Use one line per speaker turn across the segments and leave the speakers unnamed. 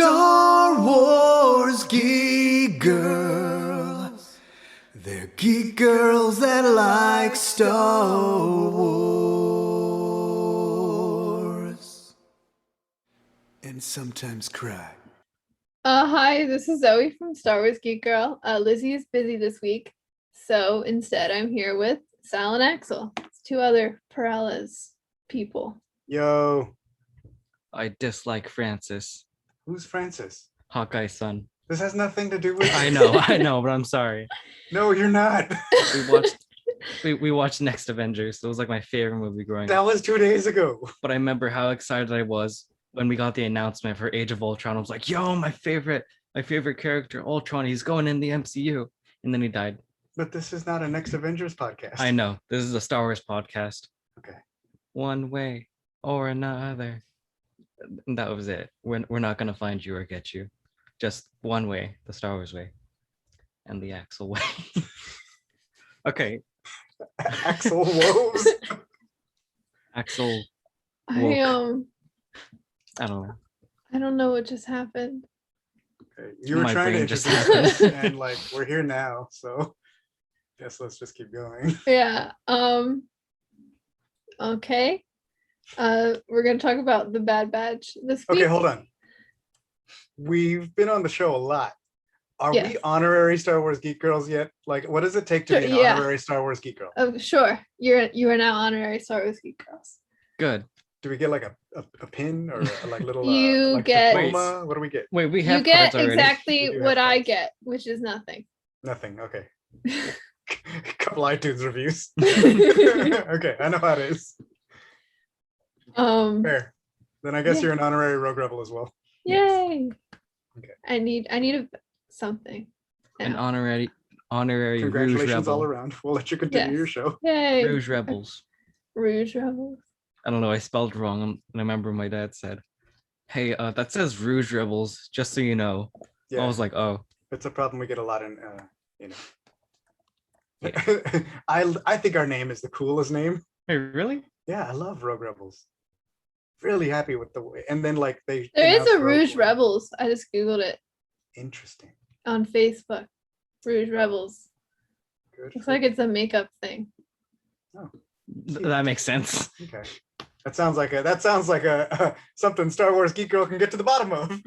Star Wars geek girls. They're geek girls that like Star Wars. And sometimes cry.
Hi, this is Zoe from Star Wars Geek Girl. Lizzy is busy this week, so instead I'm here with Sal and Axel. It's two other Perales people.
Yo,
I dislike Francis,
who's Francis?
Hawkeye's son.
This has nothing to do with.
I know, but I'm sorry.
No, you're not.
We watched Next Avengers. It was like my favorite movie growing
That
up.
was 2 days ago.
But I remember how excited I was when we got the announcement for Age of Ultron. I was like, "Yo, my favorite character, Ultron. He's going in the MCU." And then he died.
But this is not a Next Avengers podcast.
I know. This is a Star Wars podcast.
Okay.
One way or another. And that was it. We're not gonna find you or get you. Just one way, the Star Wars way, and the Axel way. Okay,
Axel Woes.
Axel.
I
Woke. I don't know.
I don't know what just happened.
Okay. You were
My
trying to
brain just
introduce us,
happened.
and like we're here now, so guess let's just keep going.
Yeah. Okay. We're gonna talk about the Bad Batch this week.
Okay, hold on. We've been on the show a lot. Are
Yes.
we honorary Star Wars geek girls yet? Like, what does it take to be an
Yeah.
honorary Star Wars geek girl?
Oh, sure. You are now honorary Star Wars Geek Girls.
Good.
Do we get like a pin or a, like little
You
like
get-
diploma? What do we get?
Wait, we have
You get
cards already.
exactly
We do
what
have
I
cards.
get, which is nothing.
Nothing. Okay. Couple iTunes reviews. Okay, I know how it is. Fair. Then I guess
Yeah.
you're an honorary Rogue Rebel as well.
Yay.
Okay.
I need something.
An
now.
honorary Rouge
Congratulations all
Rebel.
around. We'll let you continue
Yes.
your show.
Yay.
Rouge Rebels.
Rouge Rebels.
I don't know. I spelled wrong. And I remember my dad said, "Hey, that says Rouge Rebels. Just so you know."
Yeah,
I was like, "Oh,
it's a problem we get a lot in. You know.
Yeah.
I think our name is the coolest name.
hey, really?"
Yeah, I love Rogue Rebels. Really happy with the way. And then like they.
There is
announced
a
Rogue
Rouge
One.
Rebels. I just Googled it
Interesting.
on Facebook. Rouge Rebels.
Good.
Looks like it's a makeup thing.
That makes sense.
Okay. That sounds like a something Star Wars geek girl can get to the bottom of.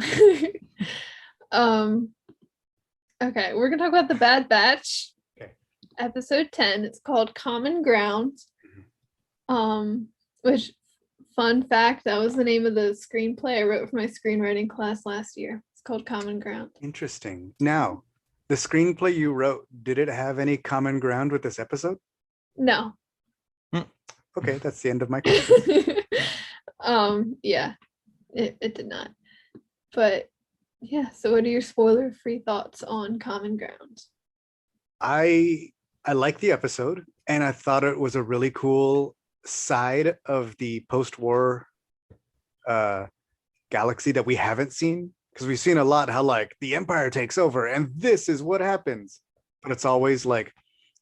Okay, we're gonna talk about the Bad Batch.
Okay.
Episode 10. It's called Common Ground. Which, fun fact, that was the name of the screenplay I wrote for my screenwriting class last year. It's called Common Ground.
Interesting. Now, the screenplay you wrote, did it have any common ground with this episode?
No.
Okay, that's the end of my question.
Yeah, it did not. But yeah, so what are your spoiler-free thoughts on Common Ground?
I like the episode, and I thought it was a really cool side of the post-war galaxy that we haven't seen, because we've seen a lot how like the Empire takes over and this is what happens, but it's always like,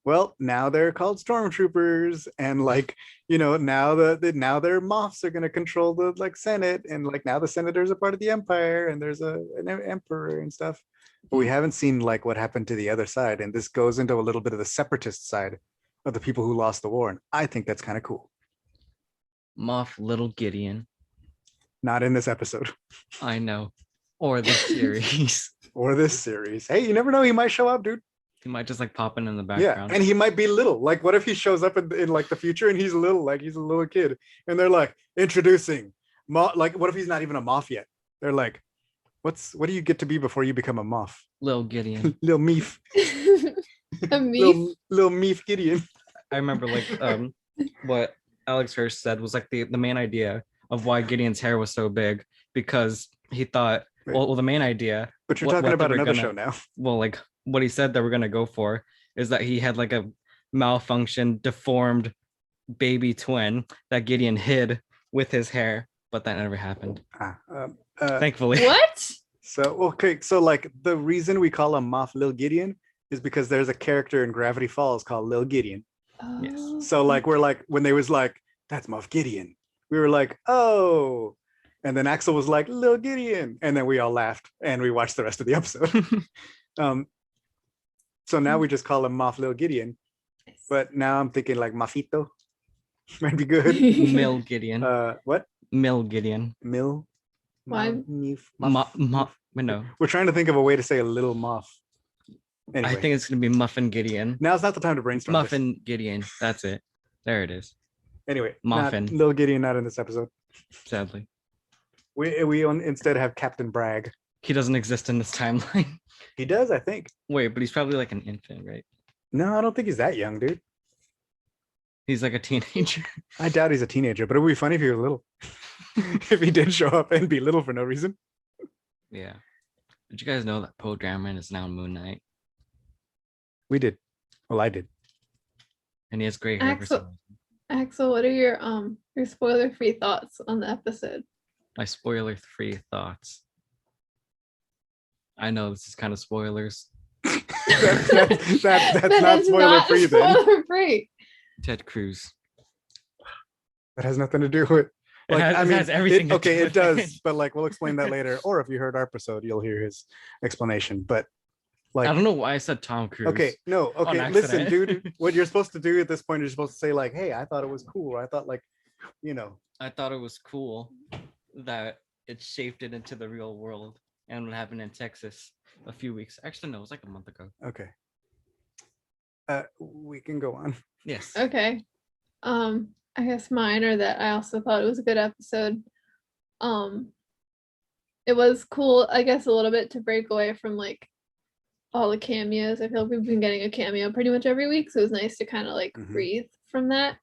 well, now they're called stormtroopers, and like, you know, now now their Moffs are going to control the like Senate, and like now the senators are part of the Empire, and there's an emperor and stuff. But we haven't seen like what happened to the other side, and this goes into a little bit of the separatist side of the people who lost the war, and I think that's kind of cool.
Moff Little Gideon.
Not in this episode
I know. Or the series.
or this series. Hey, you never know, he might show up, dude.
He might just like pop in the
Yeah,
background.
and he might be little. Like, what if he shows up in like the future and he's little, like he's a little kid, and they're like introducing like, what if he's not even a Moff yet? They're like, what do you get to be before you become a Moff?
Little Gideon.
Little Meef.
A meef?
Little Meef Gideon.
I remember like what Alex Hirsch said was like the main idea of why Gideon's hair was so big, because he thought,
Wait.
well, the main idea,
But you're
What-
talking
what
about
they were
another
gonna-
show now.
well, like what he said that we're gonna go for is that he had like a malfunctioned, deformed baby twin that Gideon hid with his hair, but that never happened. Thankfully.
What?
So okay, so like the reason we call him Moff Lil Gideon is because there's a character in Gravity Falls called Lil Gideon.
Yes.
Oh.
So like we're like, when they was like, that's Moff Gideon, we were like, oh, And then Axel was like, Lil Gideon. And then we all laughed and we watched the rest of the episode. So now we just call him Moff Lil Gideon. But now I'm thinking like Mafito might be good.
Mill Gideon.
What?
Mill Gideon.
Mill?
Why?
No.
We're trying to think of a way to say a little Moff. Anyway,
I think it's gonna be Muffin Gideon.
now's not the time to brainstorm. this.
Muffin Gideon. That's it. There it is.
Anyway,
Muffin.
Lil Gideon not in this episode.
Sadly,
Instead have Captain Bragg.
he doesn't exist in this timeline.
He does, I think.
Wait, but he's probably like an infant, right?
No, I don't think he's that young, dude.
He's like a teenager.
I doubt he's a teenager, but it would be funny if he was little. If he did show up and be little for no reason.
Yeah. Did you guys know that Poe Dameron is now Moon Knight?
We did. Well, I did.
And he has gray hair for some reason.
Axel, what are your spoiler-free thoughts on the episode?
My spoiler-free thoughts. I know this is kind of spoilers.
That's not spoiler free then.
Spoiler-free.
Ted Cruz.
That has nothing to do with. Like,
It has everything to do
it
with
does,
it.
but like we'll explain that later. Or if you heard our episode, you'll hear his explanation. But like,
I don't know why I said Tom Cruise.
okay, no, okay, listen,
accident.
dude. What you're supposed to do at this point is you're supposed to say like, "Hey, I thought it was cool." Or I thought like, you know,
I thought it was cool that it shaped it into the real world and what happened in Texas a few weeks. Actually, no, it was like a month ago.
okay. We can go on.
Yes.
Okay. I guess mine are that I also thought it was a good episode. It was cool, I guess, a little bit to break away from like all the cameos. I feel like we've been getting a cameo pretty much every week, so it was nice to kind of like
Mhm.
breathe from that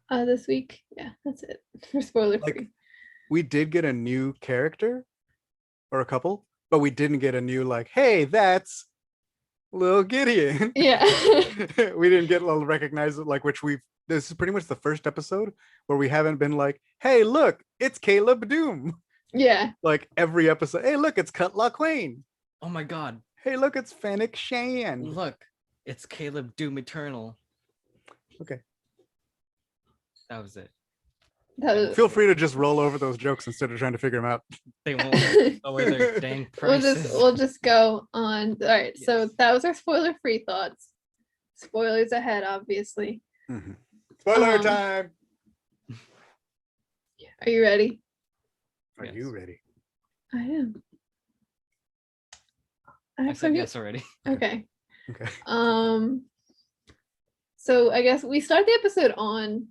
this week. Yeah, that's it for spoiler free.
Like, we did get a new character or a couple, but we didn't get a new like, "Hey, that's Lil Gideon."
Yeah.
We didn't get a recognize it like this is pretty much the first episode where we haven't been like, "Hey, look, it's Caleb Doom."
Yeah.
Like every episode, "Hey, look, it's Cutlaw Quain."
Oh my God.
"Hey, look, it's Fennec Shan."
Look, it's Caleb Doom Eternal.
Okay.
That was it.
That was,
Feel free to just roll over those jokes instead of trying to figure them out.
They won't lower their dang prices.
we'll just go on. All right. So
Yes.
that was our spoiler free thoughts. Spoilers ahead, obviously.
Spoiler
Um,
time.
Are you ready?
Are
Yes.
you ready?
I am.
I
Axel,
said
you-
yes already.
Okay.
Okay.
So I guess we start the episode on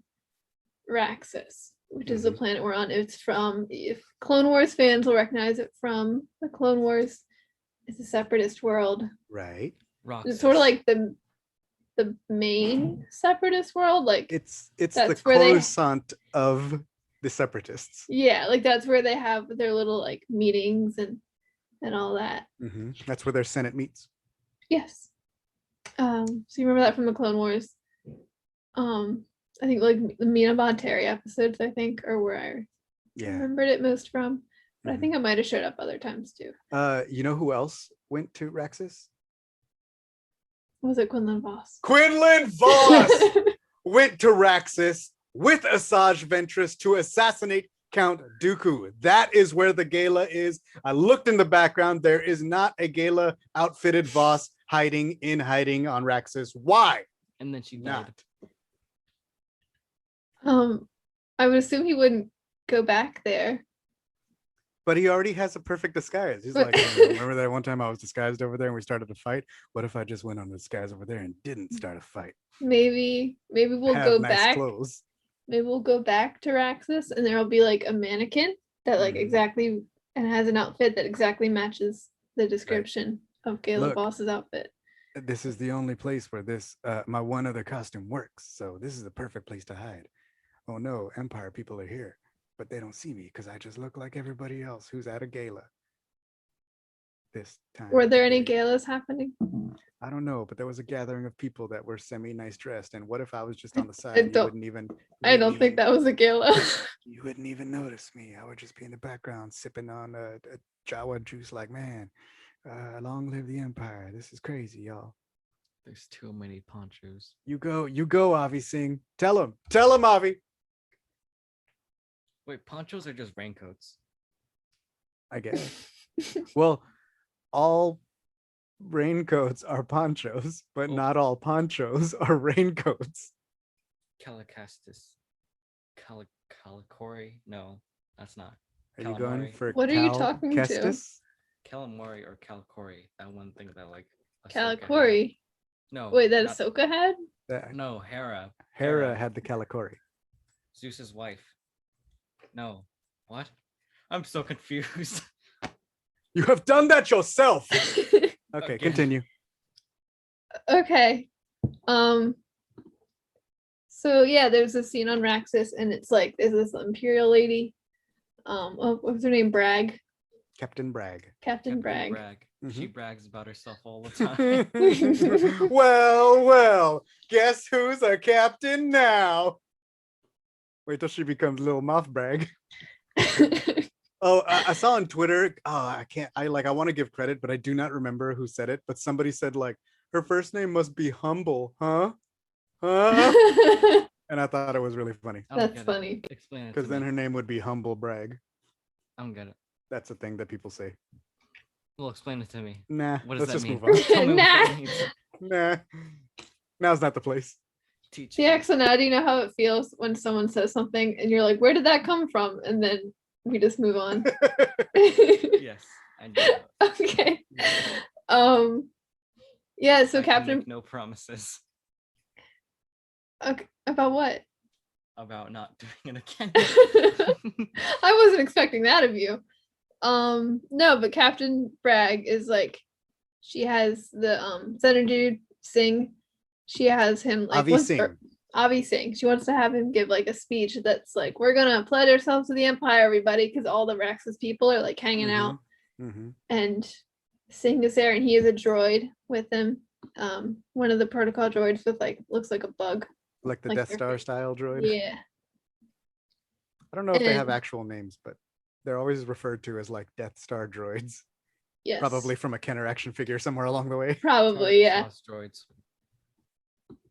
Raxus, which is the planet we're on. It's from, if Clone Wars fans will recognize it from the Clone Wars, it's a separatist world.
Right.
It's sort of like the main separatist world. Like
It's the
That's where they-
Coruscant of the separatists.
yeah, like that's where they have their little like meetings and all that.
That's where their Senate meets.
Yes. So you remember that from the Clone Wars? I think like the Mina Bonteri episodes, I think, are where I
Yeah.
remembered it most from. But I
Mhm.
think it might have showed up other times too.
You know who else went to Raxus?
Was it Quinlan Voss?
Quinlan Voss went to Raxus with Asajj Ventress to assassinate Count Dooku. That is where the gala is. I looked in the background. There is not a gala outfitted Voss hiding on Raxus. Why
And then she died.
not?
I would assume he wouldn't go back there.
But he already has a perfect disguise. He's
But-
like, "Oh, remember that one time I was disguised over there and we started a fight? What if I just went on disguise over there and didn't start a fight?
Maybe we'll
Have
go
nice
back.
clothes."
Maybe we'll go back to Raxus and there'll be like a mannequin that like
Mhm.
exactly and has an outfit that exactly matches the description of Gayla
Look.
Voss's outfit.
This is the only place where my one other costume works. So this is the perfect place to hide. Oh no, Empire people are here, but they don't see me because I just look like everybody else who's at a gala. This time.
Were
of
there
the
any
day.
galas happening?
I don't know, but there was a gathering of people that were semi-nice dressed. And what if I was just on the side?
I
and you
don't-
wouldn't even.
I don't think that was a gala.
You wouldn't even notice me. I would just be in the background sipping on a Jawa juice. Like, man, long live the Empire. This is crazy, y'all.
There's too many ponchos.
You go, Avi Singh. Tell him, Avi.
Wait, ponchos are just raincoats.
I guess. Well, all raincoats are ponchos, but
Oh.
not all ponchos are raincoats.
Calicastus. Calicori? No, that's not.
Are you going
Calamari.
for
What are you
Cal
talking to?
Kestis?
Calamari or Calicori. That one thing that like Ahsoka had.
Calicori.
No.
Wait, that
not-
Ahsoka had?
No, Hera.
Hera had the Calicori.
Zeus's wife. No. What? I'm so confused.
You have done that yourself. Okay,
Again.
continue.
Okay. So yeah, there's a scene on Raxus, and it's like there's this Imperial lady. What's her name? Bragg.
Captain Bragg.
Captain Bragg.
She
Mhm.
brags about herself all the time.
well, guess who's a captain now? Wait till she becomes Little Moth Bragg. Oh, I saw on Twitter. Oh, I want to give credit, but I do not remember who said it. But somebody said like her first name must be Humble, huh? Huh? And I thought it was really funny
I don't
That's
get it.
funny.
Explain it to
because then
me.
her name would be Humble Bragg.
I don't get it.
That's a thing that people say.
Well, explain it to me.
Nah,
What does
let's
that
just
mean?
move on.
Tell me what that
Nah.
means.
Nah, now's not the place.
Teach
See,
me.
Axel, now do you know how it feels when someone says something and you're like, where did that come from? And then we just move on.
Yes, I do.
Okay. Yeah, so
I can
Captain
make no promises
okay, about what?
about not doing it again.
I wasn't expecting that of you. No, but Captain Bragg is like she has the center dude sing. She has him like
Avi Singh.
Avi Singh. She wants to have him give like a speech that's like, we're gonna pledge ourselves to the Empire, everybody, because all the Raxus people are like hanging out.
Mhm.
And Singh is there, and he is a droid with him. One of the protocol droids with like looks like a bug.
Like the
Like
Death
their
Star
face.
style droid.
Yeah.
I don't know if they have
And-
actual names, but they're always referred to as like Death Star droids.
Yes.
Probably from a Kenner action figure somewhere along the way.
Probably, yeah.
Sauce droids.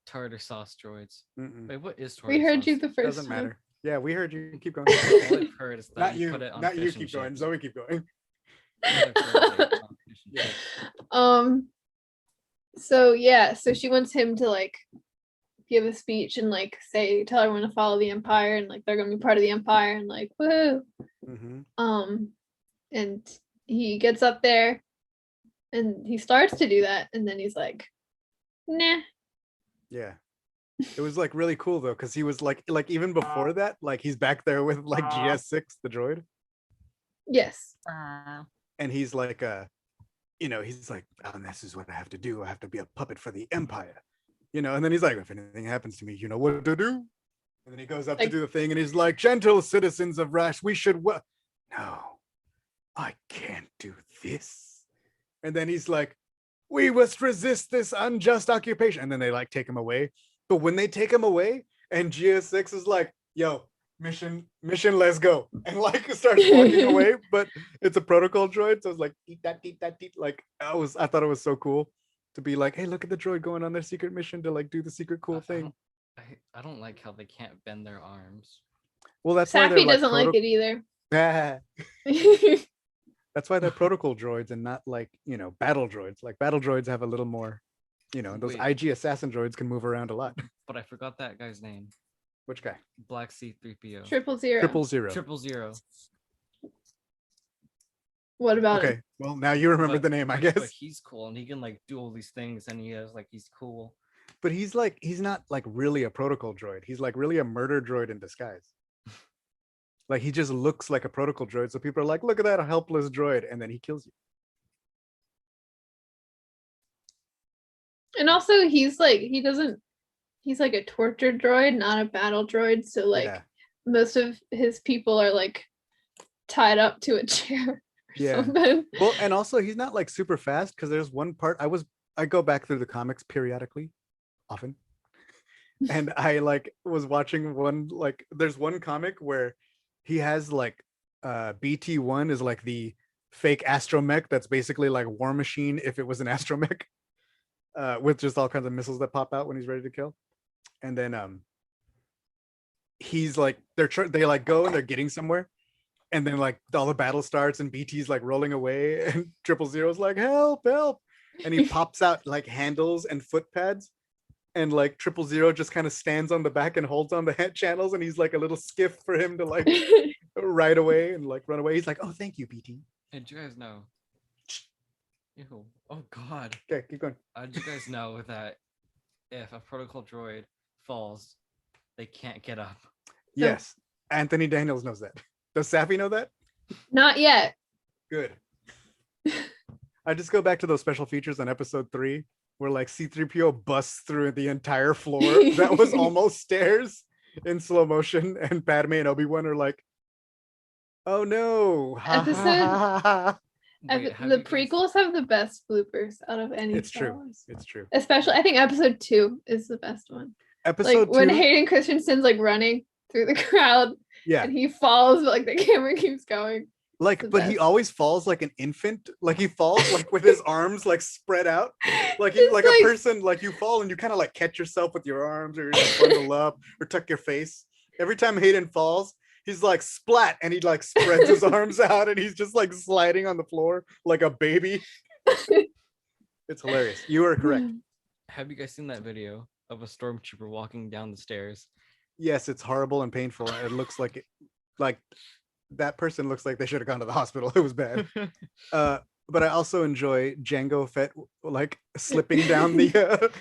Tartar sauce droids.
Mm-mm.
Wait, what is tartar
We heard
sauce?
you the first
Doesn't
time.
matter. Yeah, we heard you. Keep going.
All I've heard is that
Not
you
you.
put it on
Not you.
fish and
Keep going.
chips.
Zoe, keep going.
All I've heard is that you put it on fish and
Yeah.
chips.
So yeah, so she wants him to like give a speech and like say tell everyone to follow the Empire and like they're gonna be part of the Empire and like woohoo.
Mm-hmm.
And he gets up there and he starts to do that and then he's like, nah.
Yeah. It was like really cool though, because he was like even before that, like he's back there with like GS6, the droid,
Yes.
and he's like he's like, oh, this is what I have to do. I have to be a puppet for the Empire. And then he's like, if anything happens to me, you know what to do. And then he goes up to
Like-
do the thing and he's like, gentle citizens of Rash, we should no, I can't do this. And then he's like, we must resist this unjust occupation. And then they like take him away. But when they take him away and GS6 is like, yo, mission, let's go. And like starts walking away, but it's a protocol droid. So it's like, eat that. Like I thought it was so cool to be like, hey, look at the droid going on their secret mission to like do the secret cool thing.
I don't like how they can't bend their arms.
Well, that's why
Sappy
they're
doesn't like it either.
That's why they're protocol droids and not like, battle droids. Like battle droids have a little more, those
Wait.
IG assassin droids can move around a lot.
But I forgot that guy's name.
Which guy?
Black C-3PO.
000.
000.
000.
What about
Okay,
him?
well now you remember
But-
the name, I
but
guess.
he's cool and he can like do all these things and he's cool.
But he's not like really a protocol droid. He's like really a murder droid in disguise. Like he just looks like a protocol droid. So people are like, look at that helpless droid. And then he kills you.
And also he's like he's like a torture droid, not a battle droid. So like
Yeah.
most of his people are like tied up to a chair or
Yeah.
something.
Well, and also he's not like super fast because there's one part I go back through the comics periodically, often. And I like was watching one, like there's one comic where he has like BT1 is like the fake astromech that's basically like War Machine if it was an astromech, with just all kinds of missiles that pop out when he's ready to kill. And then he's like they like go and they're getting somewhere, And then like all the battle starts and BT's like rolling away and 000's like, help, help. And he pops out like handles and foot pads. And like 000 just kind of stands on the back and holds on the head channels. And he's like a little skiff for him to like ride away and like run away. He's like, oh, thank you, BT.
And do you guys know? Ew. Oh God.
Okay, keep going.
Did you guys know that if a protocol droid falls, they can't get up?
Yes. Anthony Daniels knows that. Does Sappy know that?
Not yet.
Good. I just go back to those special features on episode 3 where like C-3PO busts through the entire floor that was almost stairs in slow motion, and Padme and Obi-Wan are like, oh no.
Wait, have
The
you guys-
prequels have the best bloopers out of any
It's
Star
true.
Wars.
It's true.
Especially, I think episode 2 is the best one.
Episode
Like when
2.
Hayden Christensen's like running through the crowd
Yeah.
and he falls, but like the camera keeps going.
Like,
the
but he
best.
always falls like an infant. Like he falls like with his arms like spread out. Like
It's
like a person, like you fall and you kind of like catch yourself with your arms, or you like bundle up or tuck your face. Every time Hayden falls, he's like splat and he like spreads his arms out and he's just like sliding on the floor like a baby. It's hilarious. You are correct.
Have you guys seen that video of a stormtrooper walking down the stairs?
Yes, it's horrible and painful. It looks like that person looks like they should have gone to the hospital. It was bad. But I also enjoy Django Fett like slipping down the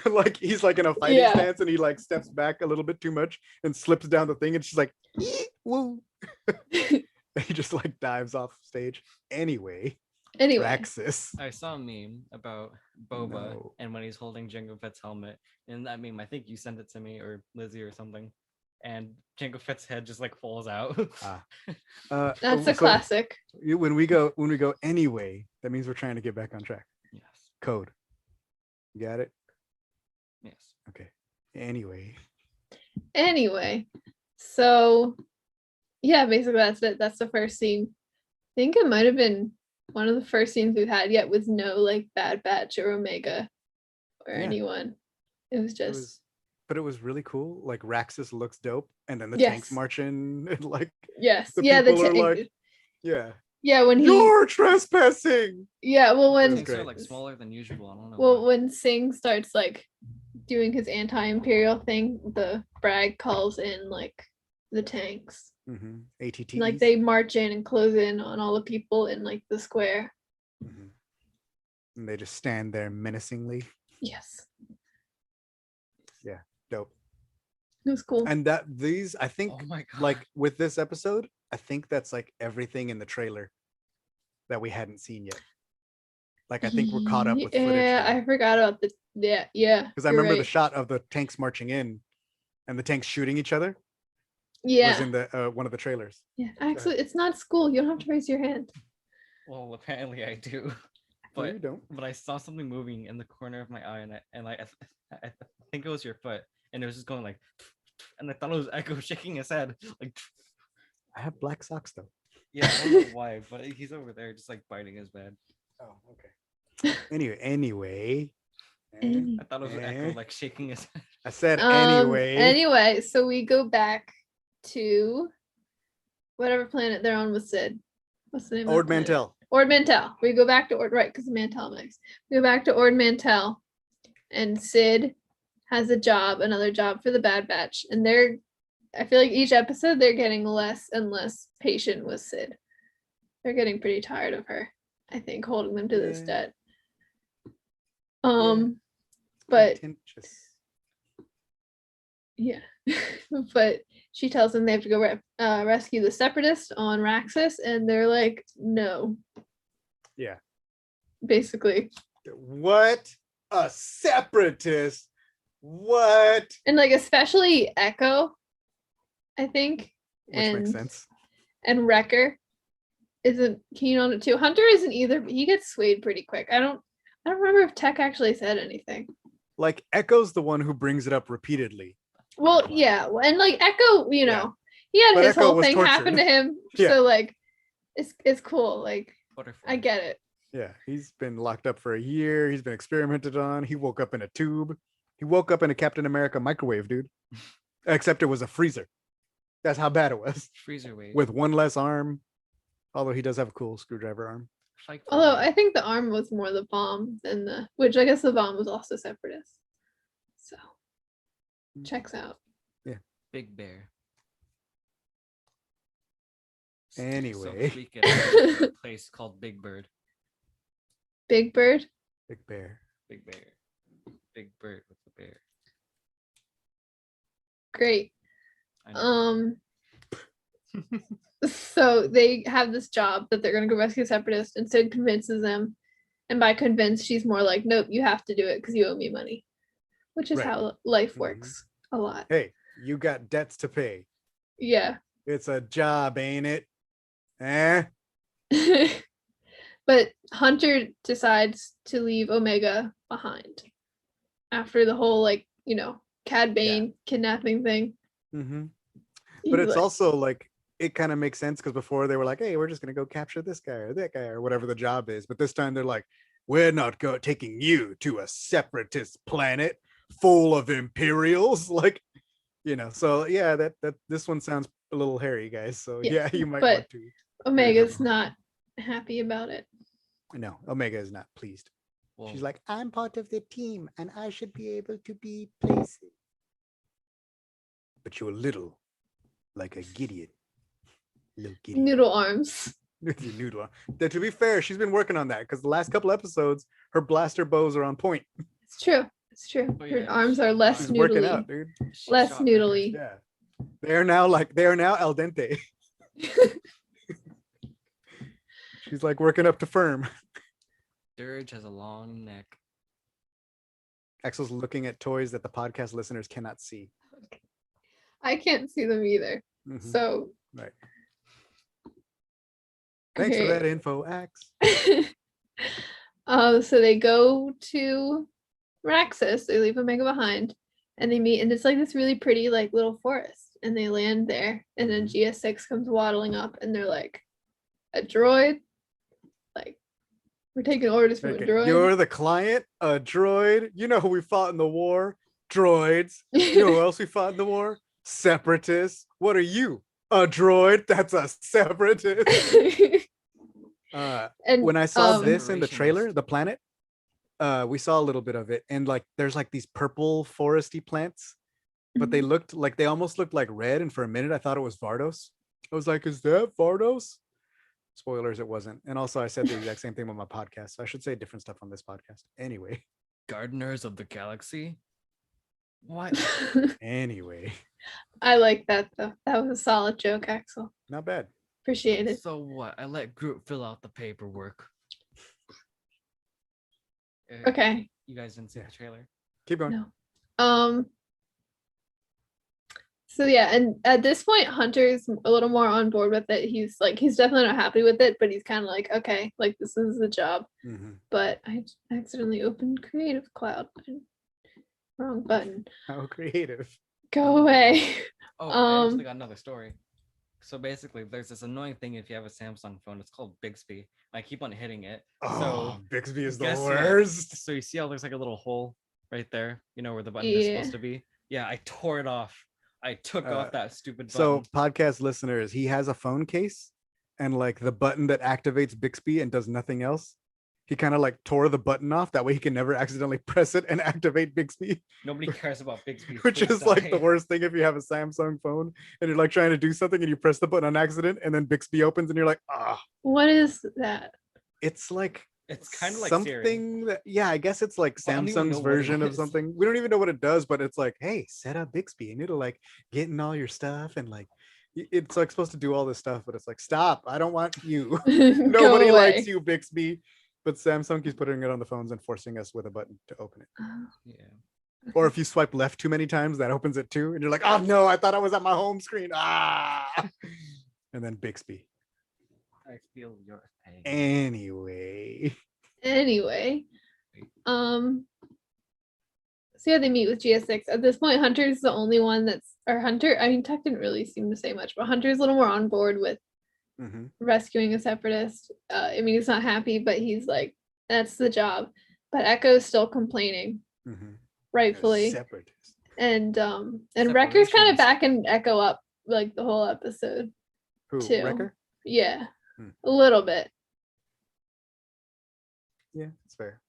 like he's like in a fighting
Yeah.
stance and he like steps back a little bit too much and slips down the thing and she's like, woo. He just like dives off stage. Anyway,
Anyway,
Praxis.
I saw a meme about Boba
No.
and when he's holding Jango Fett's helmet. And that meme, I think you sent it to me or Lizzie or something. And Jango Fett's head just like falls out.
that's a
so
classic.
when we go anyway, that means we're trying to get back on track.
Yes.
Code. You got it?
Yes.
Okay. Anyway.
Anyway, so yeah, basically that's it. That's the first scene. I think it might have been one of the first scenes we've had yet with no like Bad Batch or Omega or
Yeah.
anyone. It was
It
just
was, but it was really cool. Like Raxus looks dope, and then the
Yes.
tanks march in, and like
yes,
the
yeah,
people are
ta-
like, yeah,
yeah when he
you're trespassing.
yeah well when
Things are
great.
like smaller than usual. I don't know.
well
why.
when Singh starts like doing his anti-imperial thing, the brag calls in like the tanks.
ATT.
Like they march in and close in on all the people in like the square.
And they just stand there menacingly.
Yes,
Dope.
it was cool.
And that these, I think,
Oh my god.
like with this episode, I think that's like everything in the trailer that we hadn't seen yet. Like I think we're caught up with footage.
Yeah, I forgot about the yeah.
Because I
you're
remember the
right.
shot of the tanks marching in and the tanks shooting each other was
Yeah,
in the one of the trailers.
yeah. Actually, it's not school. You don't have to raise your hand.
Well, apparently I do.
No, you
But
don't.
but I saw something moving in the corner of my eye, and I think it was your foot, and it was just going like, and I thought it was Echo shaking his head, like,
I have black socks though.
yeah, I don't know why, but he's over there just like biting his bed.
Oh, okay. Anyway.
I thought it was Echo
Eh.
like shaking his head.
I said anyway.
Anyway, so we go back to whatever planet they're on with Sid. What's the name? of the
Ord
planet?
Mantell.
Ord Mantell. We go back to Ord, right? Because the Mantell mix. We go back to Ord Mantell, and Sid has a job, another job for the Bad Batch, and I feel like each episode they're getting less and less patient with Sid. They're getting pretty tired of her. I think holding them to this
Yeah.
debt. But
Contentious.
yeah, but she tells them they have to go rescue the Separatists on Raxus, and they're like, no.
Yeah.
Basically,
What? A separatist? What?
and like especially Echo, I think,
Which makes
and
sense.
and Wrecker isn't keen on it too. Hunter isn't either, but he gets swayed pretty quick. I don't remember if Tech actually said anything.
Like Echo's the one who brings it up repeatedly.
Well, yeah, and like Echo, you know, he had
But
his
Echo
whole
was
thing happen to
tortured.
him,
Yeah.
so like, it's cool. Like,
Butterfly.
I get it.
Yeah, he's been locked up for a year. He's been experimented on. He woke up in a tube. He woke up in a Captain America microwave, dude. Except it was a freezer. That's how bad it was.
Freezer wave.
With one less arm, although he does have a cool screwdriver arm.
Like for
Although
me.
I think the arm was more the bomb than which I guess the bomb was also separatist. So checks out.
Big Bear.
Anyway.
So freaking a place called Big Bird.
Big Bird.
Big Bear.
Big Bear. Big Bird with the bear.
Great.
I know.
So they have this job that they're gonna go rescue a separatist, and Sid convinces them. And by convince, she's more like, nope, you have to do it because you owe me money. Which is
Right.
how life
Mhm.
works a lot.
Hey, you got debts to pay.
Yeah.
It's a job, ain't it? Eh?
But Hunter decides to leave Omega behind after the whole Cad Bane kidnapping thing.
Mm-hmm.
He's
But it's
like,
also like it kind of makes sense because before they were like, hey, we're just gonna go capture this guy or that guy or whatever the job is. But this time they're like, we're not taking you to a separatist planet full of Imperials. Like, so yeah, that this one sounds a little hairy, guys. So
Yeah,
yeah, you might
but
want to.
Omega's not happy about it.
No, Omega is not pleased.
Well,
She's like, I'm part of the team and I should be able to be places. But you're little, like a Gideon. Little Gideon.
Noodle arms.
Your noodle. To be fair, she's been working on that because the last couple episodes, her blaster bows are on point.
It's true. It's true.
Oh,
Her
yeah,
arms are less
She's working
noodly.
out, dude.
she
Less
shot
noodly.
Yeah. They are now al dente. She's like working up to firm.
Dirge has a long neck.
Axel's looking at toys that the podcast listeners cannot see.
I can't see them either.
Mhm.
So
Right. Thanks for
okay.
that info, Ax.
So they go to Raxus. They leave Omega behind, and they meet, and it's like this really pretty little forest. And they land there, and then GS6 comes waddling up, and they're like, "A droid? Like, we're taking orders from a
Okay,
droid."
you're the client, a droid. You know who we fought in the war? Droids. You know who else we fought in the war? Separatists. What are you? A droid? That's a separatist.
And
When I saw this in the
Separationist.
trailer, the planet, we saw a little bit of it, and there's these purple foresty plants, but they almost looked like red, and for a minute I thought it was Vardos. I was like, is that Vardos? Spoilers, it wasn't. And also I said the exact same thing with my podcast, so I should say different stuff on this podcast. Anyway.
Gardeners of the Galaxy. What?
Anyway.
I like that though. That was a solid joke, Axel.
Not bad.
Appreciate it.
So what? I let Groot fill out the paperwork.
Okay.
You guys didn't see the trailer?
Keep going.
No. So yeah, and at this point, Hunter's a little more on board with it. He's definitely not happy with it, but he's kind of like, okay, this is the job.
Mhm.
But I accidentally opened Creative Cloud. Wrong button.
How creative.
Go away.
Oh, I actually got another story. So basically, there's this annoying thing if you have a Samsung phone. It's called Bixby. I keep on hitting it.
Oh, Bixby is the
guess what?
worst.
So you see how there's like a little hole right there, where the button is
Yeah.
supposed to be? Yeah, I tore it off. I took off that stupid button.
So podcast listeners, he has a phone case and the button that activates Bixby and does nothing else. He kind of tore the button off. That way he can never accidentally press it and activate Bixby,
Nobody cares about Bixby.
which
Please
is the
die.
worst thing if you have a Samsung phone and you're trying to do something and you press the button on accident and then Bixby opens and you're like, ah.
What is that?
It's
It's kind of like
something
Siri.
I guess it's like
I don't even know
Samsung's
what it
version of
is.
something. We don't even know what it does, but it's like, hey, set up Bixby and it'll get in all your stuff and it's supposed to do all this stuff, but it's like, stop, I don't want you. Nobody
Go
likes
away.
you, Bixby. But Samsung keeps putting it on the phones and forcing us with a button to open it.
Yeah.
Or if you swipe left too many times, that opens it too. And you're like, oh no, I thought I was at my home screen. Ah. And then Bixby.
I feel your pain.
Anyway.
So yeah, they meet with GS6. At this point, Hunter's the only one Hunter, I mean, Tech didn't really seem to say much, but Hunter's a little more on board with rescuing a separatist. I mean, he's not happy, but he's like, that's the job. But Echo's still complaining, rightfully.
Separatist.
And Wrecker's kind of backing Echo up like the whole episode.
Who?
Too.
Wrecker?
Yeah.
Hmm.
A little bit.
Yeah, that's fair.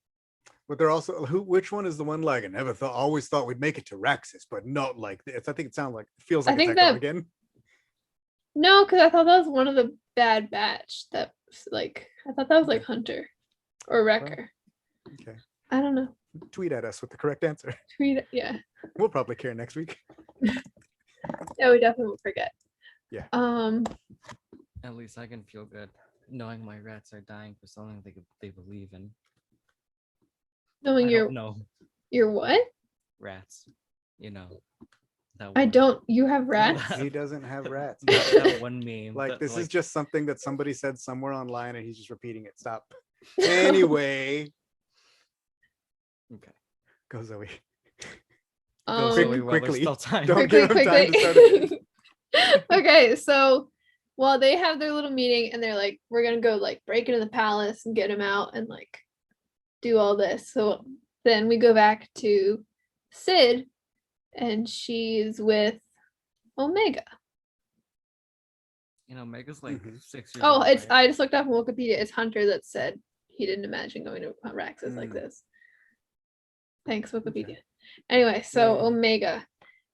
But they're also which one is the one like I never thought always thought we'd make it to Raxus, but not like this. I think it sounds like it feels
I
like it's
think
Echo
that-
again.
No, because I thought that was one of the Bad Batch. That like I thought that was like Hunter or Wrecker.
Okay.
I don't know.
Tweet at us with the correct answer.
Tweet. Yeah.
We'll probably care next week.
Yeah, we definitely won't forget.
Yeah.
At least I can feel good knowing my rats are dying for something they believe in.
Knowing
I
your
don't know
your what?
rats. You know. That
I
one-
don't. You have rats.
He doesn't have rats.
that one meme.
Like
that,
this is
like,
just something that somebody said somewhere online and he's just repeating it. Stop. Anyway,
okay.
go Zoe.
Go
Um,
Zoe while there's
quickly.
still time.
Don't give him time to start again.
Okay, so while they have their little meeting and they're like, we're gonna go like break into the palace and get him out and like do all this. So then we go back to Sid and she's with Omega.
You know, Mega's like
Mhm.
6 years
Oh,
old.
it's
right?
I just looked up on Wikipedia. It's Hunter that said he didn't imagine going to Raxus like
Mm.
this. Thanks, Wikipedia. Anyway, so
Yay.
Omega.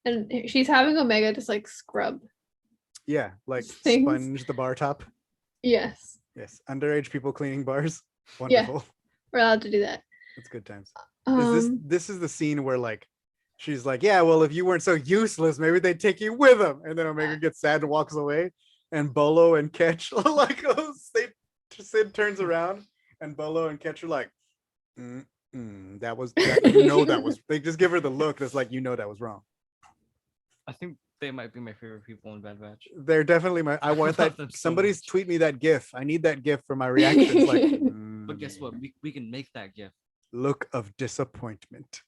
And she's having Omega just like scrub.
Yeah, like
Things.
sponge the bar top.
Yes,
Yes, underage people cleaning bars.
Yeah.
Wonderful.
we're allowed to do that.
It's good times.
Um,
This is the scene where like she's like, yeah, well, if you weren't so useless, maybe they'd take you with them. And then Omega gets sad and walks away. And Bolo and Ketch like Sid turns around and Bolo and Ketch are like, that was that was they just give her the look that's like that was wrong.
I think they might be my favorite people in Bad Batch.
They're definitely I want
love
that.
them so
Somebody's
much.
tweet me that gif. I need that gif for my reactions. Like,
But guess what? We can make that gift.
look of disappointment.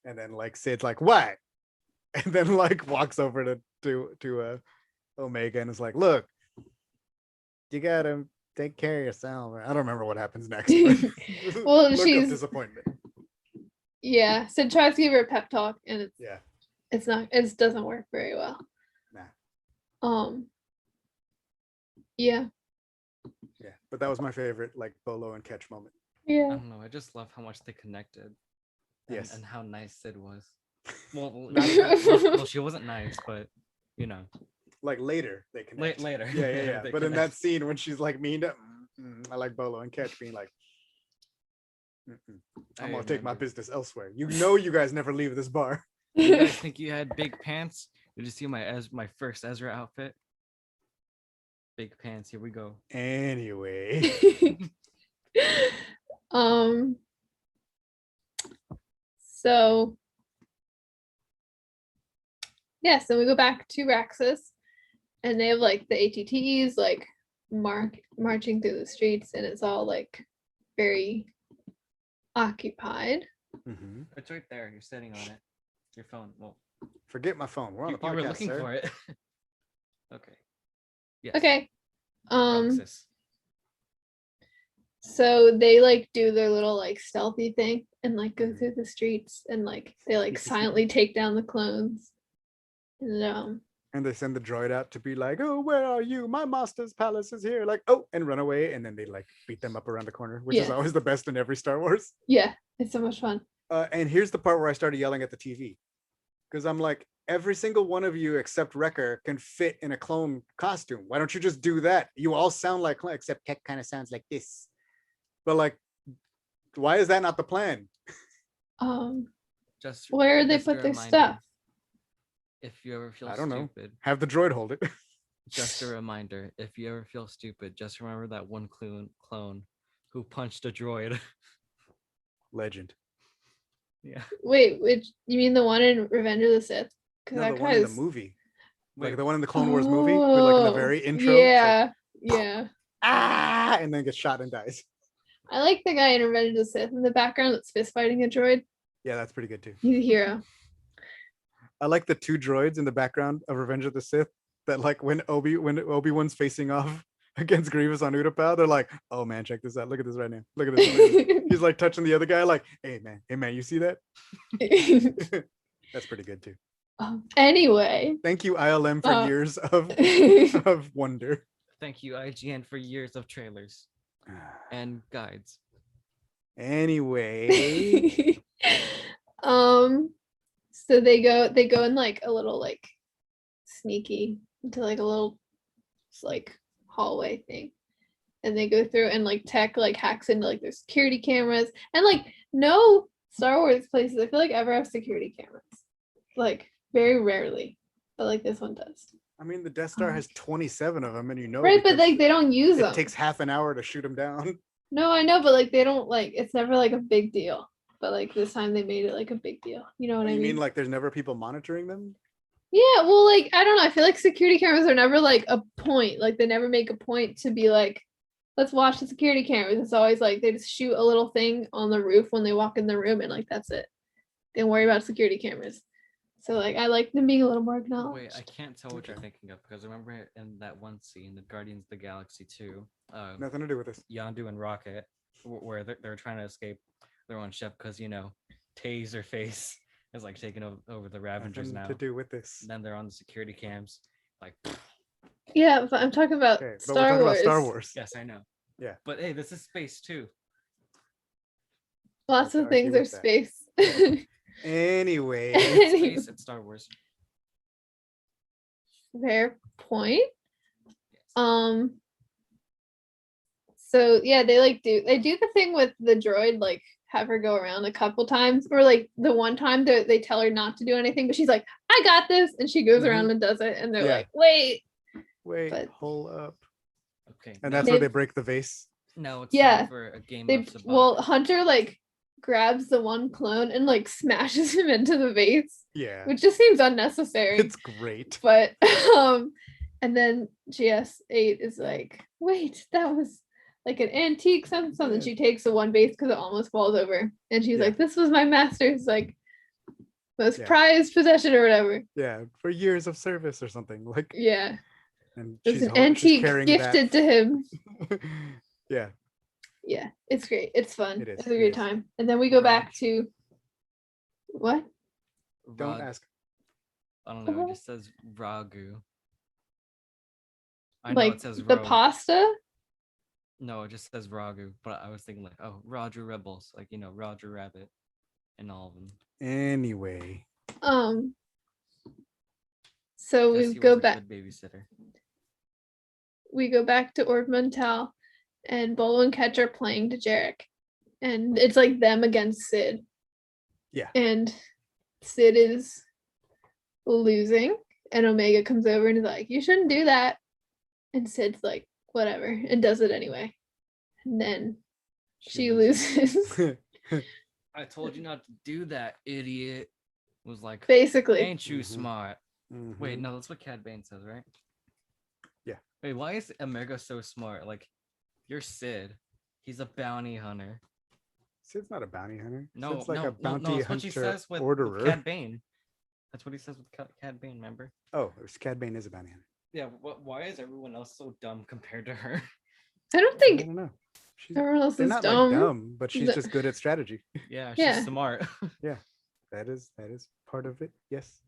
And then like Sid's like, what? And then like walks over to Omega and is like, look, you gotta take care of yourself. I don't remember what happens next. but
Well,
look
she's-
of disappointment.
yeah, Sid tries to give her a pep talk and
Yeah.
it doesn't work very well.
Nah.
Yeah.
Yeah. But that was my favorite like Bolo and Ketch moment.
I
Yeah.
don't know. I just love how much they connected. And,
Yes.
and how nice Sid was. Well,
Well,
she wasn't nice, but you know,
Like later they connect.
later.
Yeah, yeah, yeah.
They
But in that
connect.
scene when she's like mean to I like Bolo and Ketch being like, I'm
I
gonna take my
remember.
business elsewhere. You guys never leave this bar.
You guys think you had big pants? Did you see my first Ezra outfit? Big pants. Here we go.
Anyway.
So yes, then we go back to Raxus and they have like the ATTs like marching through the streets and it's all like very occupied.
Mhm.
It's right there. You're sitting on it. Your phone. Well,
Forget my phone. We're on
you,
the
you
podcast,
were looking
sir.
for it. Okay. Yes.
Okay.
Roxas.
So they like do their little like stealthy thing and like go
Mhm.
through the streets and like they like silently take down the clones. And
And they send the droid out to be like, oh, where are you? My master's palace is here. Like, oh, and run away. And then they like beat them up around the corner, which is
Yeah.
always the best in every Star Wars.
yeah, it's so much fun.
And here's the part where I started yelling at the TV. Because I'm like, every single one of you except Wrecker can fit in a clone costume. Why don't you just do that? You all sound like clone, except Tech kind of sounds like this. But like, why is that not the plan?
Just
Where do they
just a
put their
reminder,
stuff?
If you ever feel
I don't know.
stupid,
Have the droid hold it.
just a reminder. If you ever feel stupid, just remember that one clone who punched a droid.
Legend.
Yeah.
Wait, which you mean the one in Revenge of the Sith? Because
No,
that
the one in the
guy's
movie. Like
Wait,
the one in the Clone Wars movie, with like in the very intro. it's like,
Yeah, yeah.
ah, and then gets shot and dies.
I like the guy in Revenge of the Sith in the background that's fist fighting a droid.
Yeah, that's pretty good too.
He's a hero.
I like the two droids in the background of Revenge of the Sith that like when Obi-Wan's facing off against Grievous on Utapau, they're like, oh man, check this out. Look at this right now. Look at this. He's like touching the other guy, like, hey man, you see that? That's pretty good too.
Anyway,
Thank you, ILM, for years of
um,
of wonder.
Thank you, IGN, for years of trailers and guides.
Anyway,
so they go in like a little like sneaky into like a little like hallway thing, and they go through, and like tech like hacks into like their security cameras, and like no Star Wars places I feel like ever have security cameras, like very rarely, but like this one does.
I mean, the Death Star has 27 of them, and you know,
Right, but
because
like they don't use
it
them.
takes half an hour to shoot them down.
No, I know, but like they don't like it's never like a big deal. But like this time they made it like a big deal. You know what I
You
mean?
mean like there's never people monitoring them?
Yeah, well, like I don't know. I feel like security cameras are never like a point. Like they never make a point to be like, let's watch the security cameras. It's always like they just shoot a little thing on the roof when they walk in the room, and like that's it. They don't worry about security cameras. So like I like them being a little more acknowledged.
Wait, I can't tell what you're thinking of because remember in that one scene, the Guardians of the Galaxy 2,
Nothing to do with this.
Yondu and Rocket, where they're trying to escape their own ship because Taser Face is like taking over the Ravengers
Nothing
now.
to do with this.
And then they're on the security cams, like.
Yeah, but I'm talking about
Okay, but
Star
we're talking
Wars.
about Star Wars.
Yes, I know.
Yeah.
But hey, this is space too.
Lots
Hard
of
to argue
things are
with that.
space.
Anyway,
Space at Star Wars.
Fair point.
Yes.
So yeah, they do the thing with the droid, like have her go around a couple times, or like the one time they tell her not to do anything, but she's like, I got this, and she goes around and does it, and they're
Yeah.
like, wait,
wait, hold up.
Okay.
And
now-
that's where they break the vase.
No, it's
Yeah,
time for a game
they
of Sabacc.
well Hunter like grabs the one clone and like smashes him into the vase,
Yeah.
which just seems unnecessary.
It's great.
But and then GS8 is like, wait, that was like an antique something.
Yeah.
She takes the one base because it almost falls over, and she's
Yeah.
like, this was my master's like most
Yeah.
prized possession or whatever.
Yeah, for years of service or something. Like,
Yeah,
and
it was
she's
an
she's
antique
carrying
gifted to him.
that. Yeah.
Yeah, it's great. It's fun.
It is,
It's a
it
great
is.
time. And then we go back
Rog.
to what?
Don't
Rog-
ask.
I don't know.
Uh-huh.
It just says Ragu. I know
Like
it says
the
Rogue.
pasta?
No, it just says Ragu. But I was thinking like, oh, Roger Rebels, like Roger Rabbit, and all of them.
Anyway.
So
Guess
we
he
go
was a
back.
good babysitter.
We go back to Ord Mantell, and Bolo and Ketch are playing to Jarek, and it's like them against Sid.
Yeah.
And Sid is losing, and Omega comes over and is like, "You shouldn't do that," and Sid's like, "Whatever," and does it anyway. And then she loses.
I told you not to do that, idiot. Was like,
Basically.
ain't you
Mhm.
smart?
Mhm.
Wait, no, that's what Cad Bane says, right?
Yeah.
Wait, why is Omega so smart? Like, you're Sid. He's a bounty hunter.
Sid's not a bounty hunter.
No,
Sid's like
no,
a bounty
that's what she
hunter
says with
orderer.
Cad Bane. That's what he says with Cad Bane, remember?
Oh, Cad Bane is a bounty hunter.
Yeah, why is everyone else so dumb compared to her?
I don't
I
think
don't know. She's,
everyone else
they're
is
not
dumb.
like dumb, but she's
The-
just good at strategy.
Yeah, she's
Yeah.
smart.
That is part of it. Yes.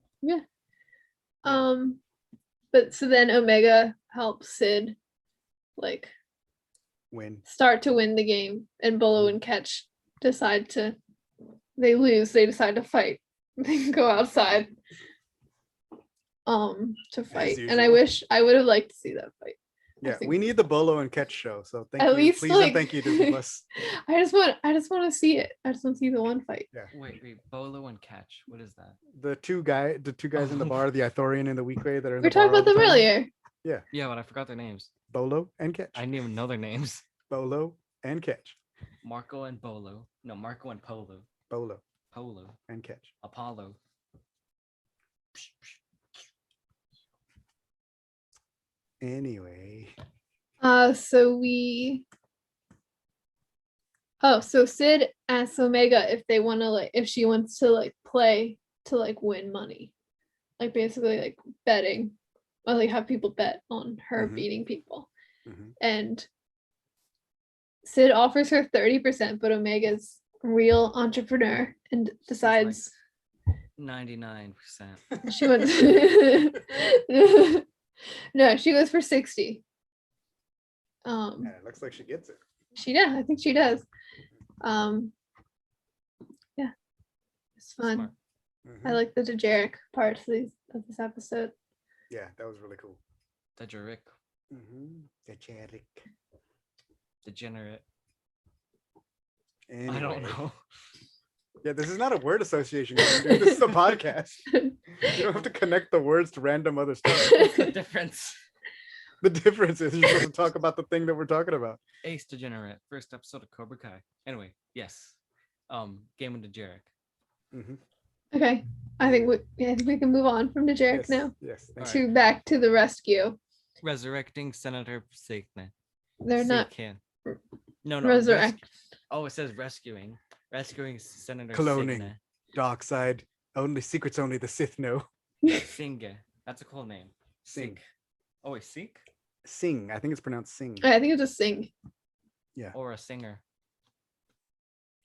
But so then Omega helps Sid like
Win.
start to win the game, and Bolo and Ketch decide to they lose, they decide to fight. They go outside to fight. And I
usual.
wish I would have liked to see that fight.
Yeah,
think-
we need the Bolo and Catch show. So thank
At
you,
least,
please,
like-
and thank you, Disney Plus.
I just want to see it. I just want to see the one fight.
Wait, Bolo and Catch. What is that?
The two guys in the
Oh.
bar, the Ithorian and the Weequay that are in
We
the bar
talked
all
about
the
them
time.
earlier.
Yeah, but I forgot their names.
Bolo and Catch.
I didn't even know their names.
Bolo and Catch.
Marco and Bolo. No, Marco and Polo.
Bolo
Polo.
and Catch.
Apollo.
Anyway,
So Sid asks Omega if they want to if she wants to play to win money, basically betting, or have people bet on her
Mhm.
beating people.
Mhm.
And Sid offers her 30%, but Omega's real entrepreneur and decides
99%.
She went. No, she goes for 60.
Yeah, it looks like she gets it.
I think she does. Yeah, it's fun.
Smart.
I like the Dejeric parts of this episode.
Yeah, that was really cool.
Degenerate. Degenerate. I don't
Anyway.
know.
Yeah, this is not a word association game, dude. This is a podcast. You don't have to connect the words to random other stuff.
What's the difference?
The difference is you're supposed to talk about the thing that we're talking about.
Ace Degenerate. First episode of Cobra Kai. Anyway, yes. Game of Dejeric.
Okay, I think we can move on from Dejeric
Yes,
now
yes.
All
to back to the rescue.
Resurrecting Senator Signa.
They're not
No.
resurrect.
Oh, it says rescuing. Rescuing Senator
Cloning.
Signa.
Dark side. Only secrets only the Sith know.
Singa. That's a cool name.
Sing.
Oh, wait, Sink?
Sing. I think it's pronounced sing.
I think it's just sing.
Or a singer.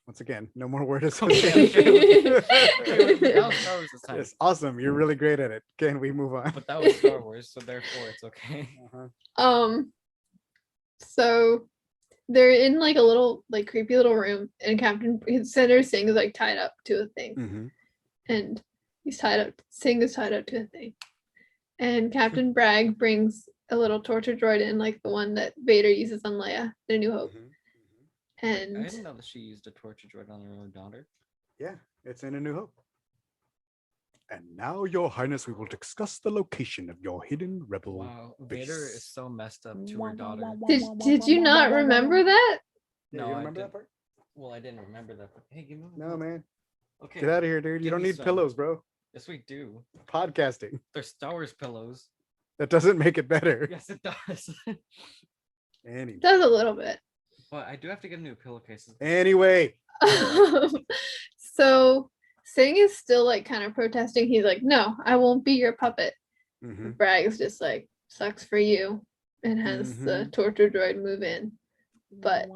Once again, no more word
Okay.
association.
That was Star Wars this time.
Yes, awesome. You're really great at it. Can we move on?
But that was Star Wars, so therefore it's okay.
So they're in like a little like creepy little room, and Senator Singh is like tied up to a thing, and Singh is tied up to a thing, and Captain Bragg brings a little torture droid in, like the one that Vader uses on Leia in A New Hope.
I
And
didn't know that she used a torture droid on her own daughter.
Yeah, it's in A New Hope. And now, Your Highness, we will discuss the location of your hidden rebel.
Wow, Vader is so messed up to her daughter.
did you not remember that?
Yeah,
No,
you
I
remember that
didn't.
part?
Well, I didn't remember that. But hey, give me
No, man.
Okay.
Get out of here, dude. You
Give
don't
me
need
some.
pillows, bro.
Yes, we do.
Podcasting.
They're Star Wars pillows.
That doesn't make it better.
Yes, it does.
Anyway.
Does a little bit.
But I do have to get new pillowcases.
Anyway.
So Singh is still like kind of protesting. He's like, "No, I won't be your puppet." Bragg is just like, "Sucks for you," and has the torture droid move in. But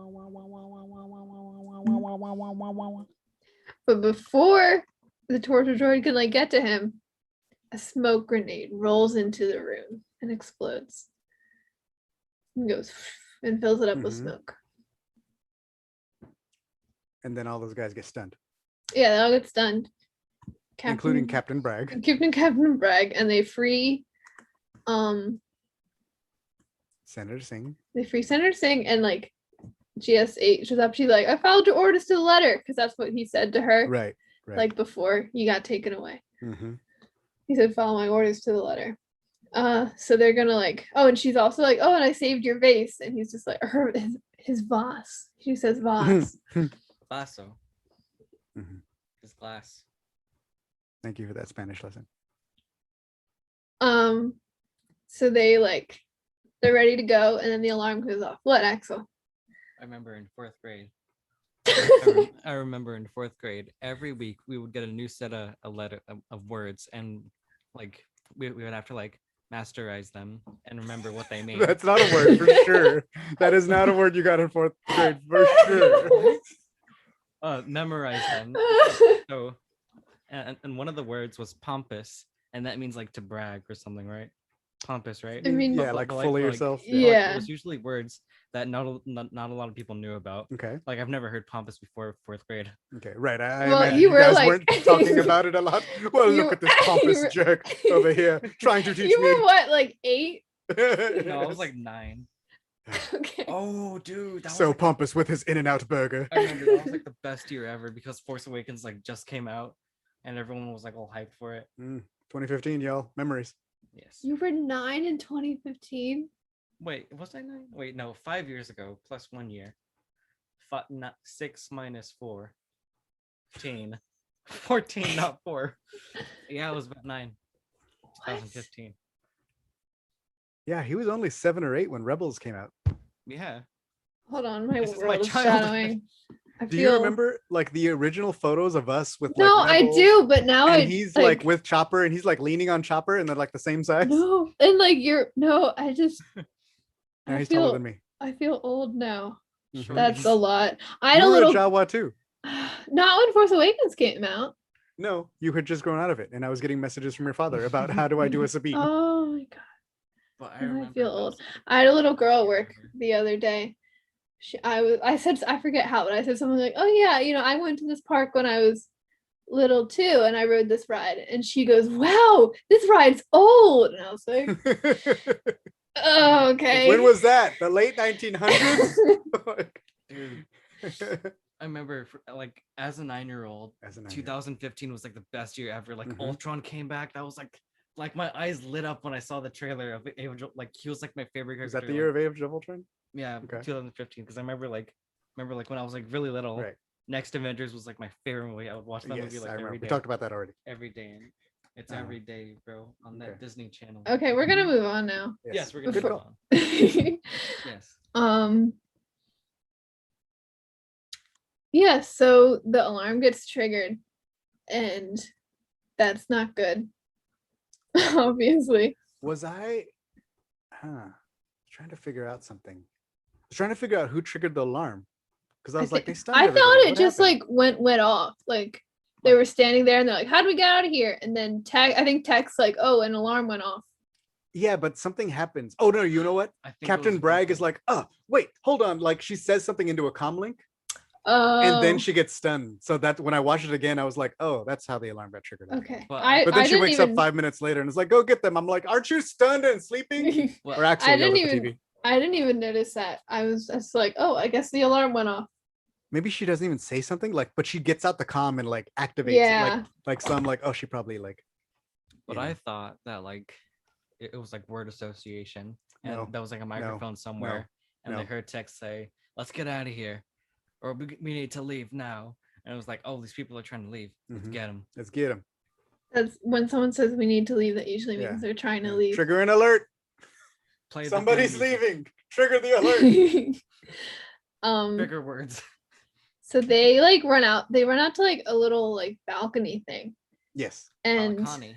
before the torture droid can like get to him, a smoke grenade rolls into the room and explodes. And goes and fills it up with smoke.
And then all those guys get stunned.
Yeah, they all get stunned.
Including Captain Bragg.
Captain Bragg, and they free
Senator Singh.
Senator Singh, and like GS8 shows up. She's like, "I followed your orders to the letter," because that's what he said to her.
Right.
Like before you got taken away.
Mm-hmm.
He said, "Follow my orders to the letter." So they're gonna like, oh, and she's also like, "Oh, and I saved your vase," and he's just like, his vase. She says vase.
Vaso.
Mhm.
His glass.
Thank you for that Spanish lesson.
So they're ready to go, and then the alarm goes off. What, Axel?
I remember in fourth grade. I remember in fourth grade, every week we would get a new set of words, and like we would have to like masterize them and remember what they mean.
That's not a word for sure. That is not a word you got in fourth grade for sure.
Memorize them. So, and one of the words was pompous, and that means like to brag or something, right? Pompous, right?
I mean,
yeah, like full of yourself.
Yeah.
It was usually words that not a lot of people knew about.
Okay.
Like I've never heard pompous before fourth grade.
Okay. Right. I
Well,
imagine
you
you
were
guys
like-
weren't talking about it a lot. Well,
You-
look at this pompous
you were-
jerk over here trying to teach
You
me.
were what, like 8?
No, I was like 9.
Okay.
Oh, dude, that
So
was like,
pompous with his In-N-Out burger.
I remember that was like the best year ever because Force Awakens like just came out, and everyone was like all hyped for it.
2015, y'all. Memories.
Yes.
You were 9 in 2015?
Wait, was I 9? Wait, no, 5 years ago plus 1 year. 6 minus 4. 14. 14, not 4. Yeah, it was about 9. 2015.
Yeah, he was only 7 or 8 when Rebels came out.
Yeah.
Hold on, my
This is my
world is
childhood.
shadowing.
Do you remember like the original photos of us with like
No, I
Rebels?
do, but now
And
I
he's like with Chopper and he's like leaning on Chopper and they're like the same size.
no, and like I just
Yeah, he's
feel
taller than me.
I feel old now.
Mhm.
That's a lot. I had
You
a
were
little
Jawa too.
not when Force Awakens came out.
No, you had just grown out of it, and I was getting messages from your father about how do I do a sabine.
Oh my god.
But I
I
remember
feel
that was,
old.
like, the
I had a little
best
girl at
year
work
ever.
the other day. I said, I forget how, but I said something like, "Oh yeah, I went to this park when I was little too, and I rode this ride." And she goes, "Wow, this ride's old." And I was like, "Oh, okay."
When was that? The late 1900s?
Dude, I remember like as a 9-year-old,
As a 9-year-old.
2015 was like the best year ever. Like
Mhm.
Ultron came back. That was like my eyes lit up when I saw the trailer of Age of, like he was like my favorite character.
Was that the year of Age of Ultron?
Yeah,
Okay.
2015. Because I remember like when I was like really little.
Right.
Next Avengers was like my favorite movie. I would watch that movie
Yes,
like
I remember.
every
We
day.
talked about that already.
Every day. And it's
Uh-huh.
every day, bro, on that
Okay.
Disney Channel.
Okay, we're gonna move on now.
Yes, we're gonna
Good
move
call.
on. Yes.
Yeah, so the alarm gets triggered, and that's not good. Obviously.
Was I trying to figure out something. I was trying to figure out who triggered the alarm. Because I was like, they stunned
I
everybody.
thought it
What
just
happened?
like went off. Like they were standing there and they're like, "How do we get out of here?" And then I think Tech's like, "Oh, an alarm went off."
Yeah, but something happens. Oh no, you know what?
I think it
Captain
was
Bragg is
Rico.
like, oh, wait, hold on. Like she says something into a comm link and then
Oh,
she gets stunned. So that when I watched it again, I was like, oh, that's how the alarm got triggered.
okay.
But
But then
I
she
didn't
wakes
even
up 5 minutes later and is like, go get them. I'm like, aren't you stunned and sleeping?
Well,
Or Axel
I
yelled
didn't
at the
even
TV.
I didn't even notice that. I was just like, "Oh, I guess the alarm went off."
Maybe she doesn't even say something, like, but she gets out the comm and like activates it.
Yeah.
So I'm like, oh, she probably like.
But
you know.
I thought that like it was like word association, and
No,
there was like a microphone somewhere, and
no.
they heard text say, "Let's get out of here," or "We need to leave now." And it was like, "Oh, these people are trying to leave. Let's
Mhm.
get them."
Let's get him.
That's when someone says we need to leave, that usually means
Yeah,
they're trying to
Yeah.
leave.
Trigger an alert.
Play the
Somebody's
theme music.
leaving. Trigger the alert.
Bigger words.
So they like run out. They run out to like a little like balcony thing.
Yes.
And
Connie.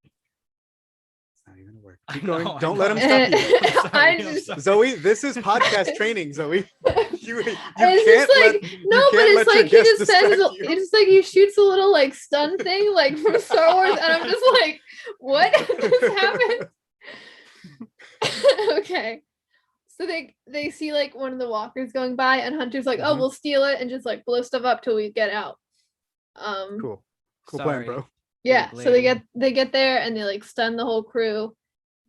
It's not even a word.
I
Keep going.
know, I
Don't
know.
let him stop you.
I'm sorry,
I
I'm
just-
sorry.
Zoe, this is podcast training, Zoe. You
it's
can't
just like
let
no,
you
but
can't
it's
let your
like he
guests
just says
distract you.
it's like he shoots a little like stun thing like from Star Wars, and I'm just like, what just happened? Okay. So they see like one of the walkers going by, and Hunter's like, "Oh,
Mhm.
we'll steal it and just like blow stuff up till we get out."
Cool plan,
Sorry.
bro.
Yeah.
Big
So they
lady.
get there and they like stun the whole crew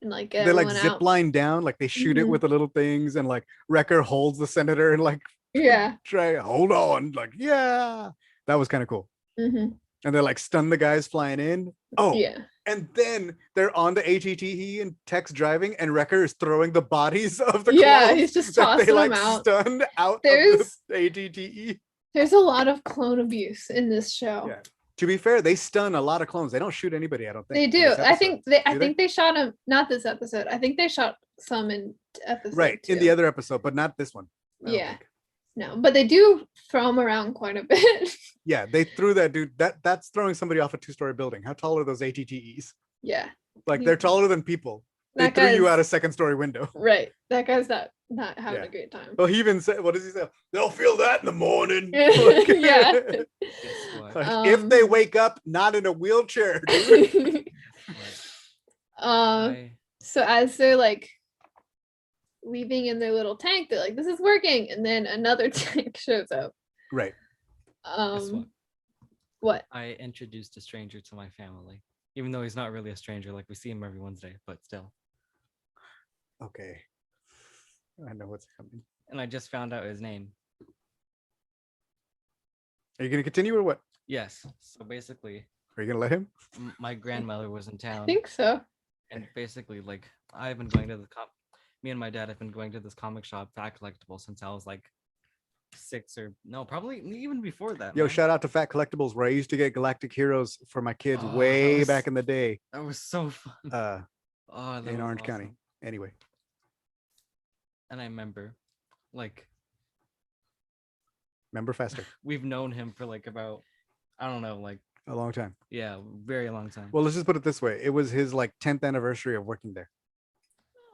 and like get
They like
everyone
zip
out.
line down, like they shoot it
Mhm.
with the little things, and like Wrecker holds the senator and like
Yeah.
try hold on, like yeah, that was kind of cool.
hmm
And they're like stun the guys flying in. Oh,
Yeah.
and then they're on the ATTE and Tech's driving, and Wrecker is throwing the bodies of the
Yeah,
clones
he's just
that they
tossing
like
them out.
stunned out of
There's
the ATTE.
there's a lot of clone abuse in this show.
Yeah. To be fair, they stun a lot of clones. They don't shoot anybody, I don't think.
They
in
do.
this
I think
episode.
I
Do
think they shot him. Not this episode. I think they shot some in episode
right in
2.
the other episode, but not this one. I don't
Yeah.
think.
No, but they do throw him around quite a bit.
Yeah, they threw that dude. That's throwing somebody off a 2-story building. How tall are those ATTEs?
Yeah.
Like they're taller than people. They
That
threw you
guy's-
out a 2nd-story window.
Right. That guy's not having
Yeah.
a great time.
Well, he even said, "What does he say? They'll feel that in the morning."
Yeah.
Guess what?
Like, if they wake up not in a wheelchair, dude.
um so as they're like leaving in their little tank, they're like, "This is working," and then another tank shows up.
Right.
Guess what?
What?
I introduced a stranger to my family, even though he's not really a stranger. Like we see him every Wednesday, but still.
Okay. I know what's coming.
And I just found out his name.
Are you gonna continue or what?
Yes. So basically,
Are you gonna let him?
my grandmother was in
I
town,
think so.
and basically, like, I've been going to me and my dad have been going to this comic shop, Fat Collectible, since I was like 6 or no, probably even before that.
Yo,
man.
shout out to Fat Collectibles, where I used to get Galactic Heroes for my kids
Oh,
way
that was-
back in the day.
That was so fun. Oh, that
In
was
Orange
awesome.
County. Anyway,
And I remember, like,
remember faster.
we've known him for like about, I don't know, like,
A long time.
yeah, very long time.
Well, let's just put it this way. It was his like 10th anniversary of working there.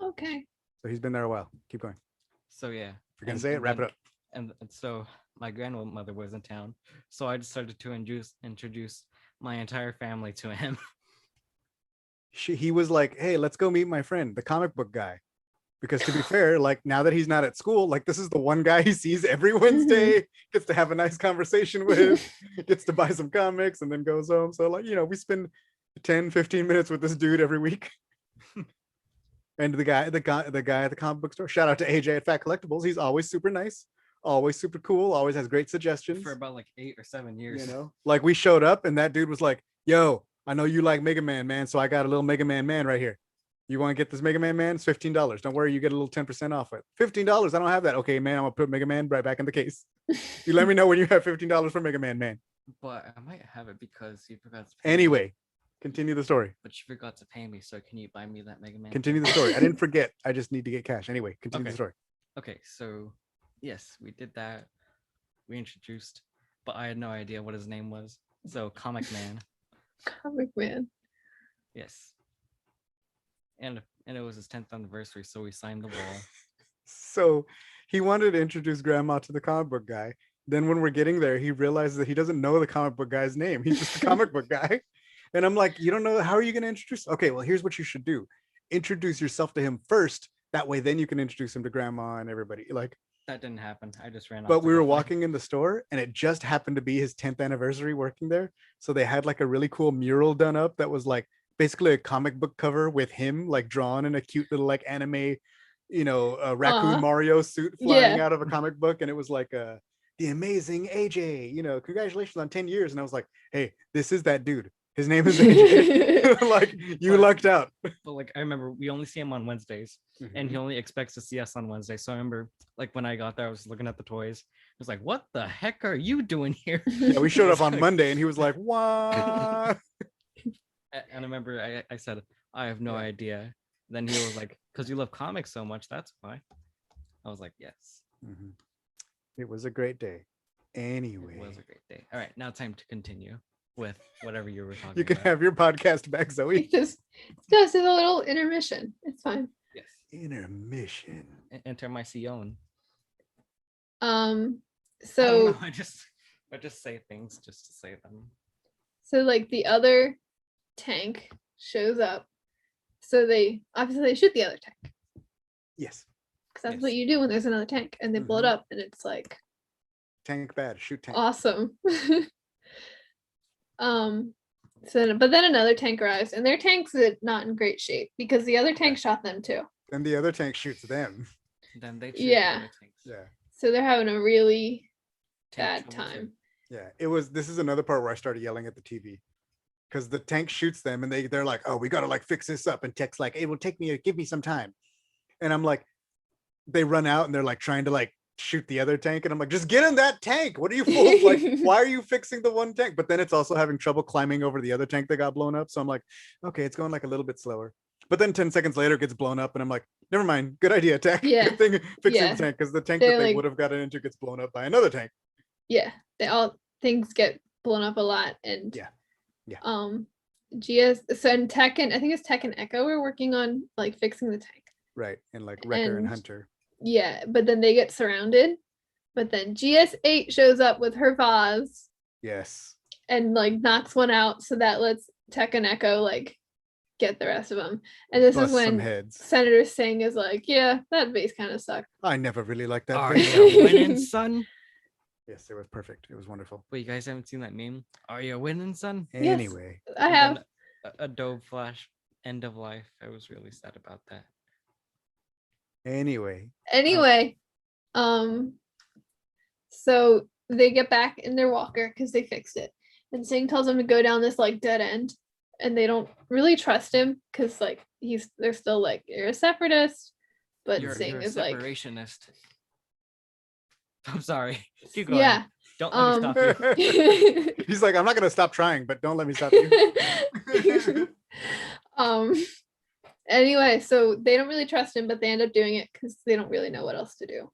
Okay.
So he's been there a while. Keep going.
So yeah.
If you're gonna
and-
say it,
and
wrap it
then-
up.
And so my grandmother was in town, so I just started to introduce my entire family to him.
He was like, hey, let's go meet my friend, the comic book guy. Because to be fair, like now that he's not at school, like this is the one guy he sees every Wednesday, gets to have a nice conversation with, gets to buy some comics and then goes home. So like, we spend 10-15 minutes with this dude every week. And the guy at the comic book store, shout out to AJ at Fat Collectibles. He's always super nice, always super cool, always has great suggestions.
For about like 8 or 7 years.
Like we showed up and that dude was like, yo, I know you like Mega Man, so I got a little Mega Man right here. You want to get this Mega Man? It's $15. Don't worry, you get a little 10% off it. $15. I don't have that. Okay, man, I'm gonna put Mega Man right back in the case. You let me know when you have $15 for Mega Man.
But I might have it because you forgot to pay me.
Anyway, continue the story.
But you forgot to pay me, so can you buy me that Mega Man?
Continue the story. I didn't forget. I just need to get cash. Anyway, continue the story.
Okay, so yes, we did that. We introduced, but I had no idea what his name was. So Comic Man.
Comic Man.
Yes. And it was his 10th anniversary, so we signed the wall.
So he wanted to introduce Grandma to the comic book guy. Then when we're getting there, he realizes that he doesn't know the comic book guy's name. He's just a comic book guy. And I'm like, you don't know, how are you going to introduce? Okay, well, here's what you should do. Introduce yourself to him first. That way, then you can introduce him to Grandma and everybody. Like,
that didn't happen. I just ran off.
But we were walking in the store and it just happened to be his 10th anniversary working there. So they had like a really cool mural done up that was like basically a comic book cover with him like drawn in a cute little like anime, a raccoon Mario suit flying out of a comic book. And it was like the amazing AJ, congratulations on 10 years. And I was like, hey, this is that dude. His name is AJ. Like you lucked out.
But like I remember we only see him on Wednesdays and he only expects to see us on Wednesday. So I remember like when I got there, I was looking at the toys. I was like, what the heck are you doing here?
Yeah, we showed up on Monday and he was like, what?
And I remember I said, I have no idea. Then he was like, because you love comics so much, that's why. I was like, yes.
It was a great day. Anyway.
It was a great day. All right, now time to continue with whatever you were talking
You can
about.
have your podcast back, Zoe.
Just a little intermission. It's fine.
Yes.
Intermission.
Enter my Sion.
So
I don't know, I just say things just to say them.
So like the other tank shows up. So they obviously shoot the other tank.
Yes.
Because that's what you do when there's another tank and they blow it up and it's like
tank bad, shoot tank.
Awesome. But then another tank arrives and their tank's not in great shape because the other tank shot them too.
Then the other tank shoots them.
Then they shoot
Yeah.
the other tanks.
Yeah.
So they're having a really
Tank
bad
trouble too.
time.
Yeah. This is another part where I started yelling at the TV. Because the tank shoots them and they're like, oh, we gotta like fix this up. And Tech's like, it will give me some time. And I'm like, they run out and they're like trying to like shoot the other tank. And I'm like, just get in that tank. What are you fools? Like, why are you fixing the one tank? But then it's also having trouble climbing over the other tank that got blown up. So I'm like, okay, it's going like a little bit slower. But then 10 seconds later it gets blown up and I'm like, never mind. Good idea, Tech.
Yeah.
Good thing fixing
Yeah.
the tank because the tank
They're
that they
like-
would have gotten into gets blown up by another tank.
Yeah. Things get blown up a lot and
Yeah.
and Tech and I think it's Tech and Echo are working on like fixing the tank.
Right. And like Wrecker and
And-
Hunter.
Yeah, but then they get surrounded. But then GS8 shows up with her vase
Yes.
and like knocks one out, so that lets Tech and Echo like get the rest of them. And this
Bust
is
some
when
heads.
Senator Singh is like, "Yeah, that base kind of sucked."
I never really liked that.
Are
face.
you winning, son?
Yes, it was perfect. It was wonderful.
Wait, you guys haven't seen that meme? Are you winning, son?
Yes.
Anyway.
I
And
have.
then a Dove Flash end of life. I was really sad about that.
Anyway.
Anyway, so they get back in their walker because they fixed it, and Singh tells them to go down this like dead end, and they don't really trust him because like they're still like, you're a separatist, but Singh
you're a
is like,
separationist. I'm sorry. Keep going.
yeah.
Don't let me stop you.
He's like, I'm not gonna stop trying, but don't let me stop you.
Anyway, so they don't really trust him, but they end up doing it because they don't really know what else to do.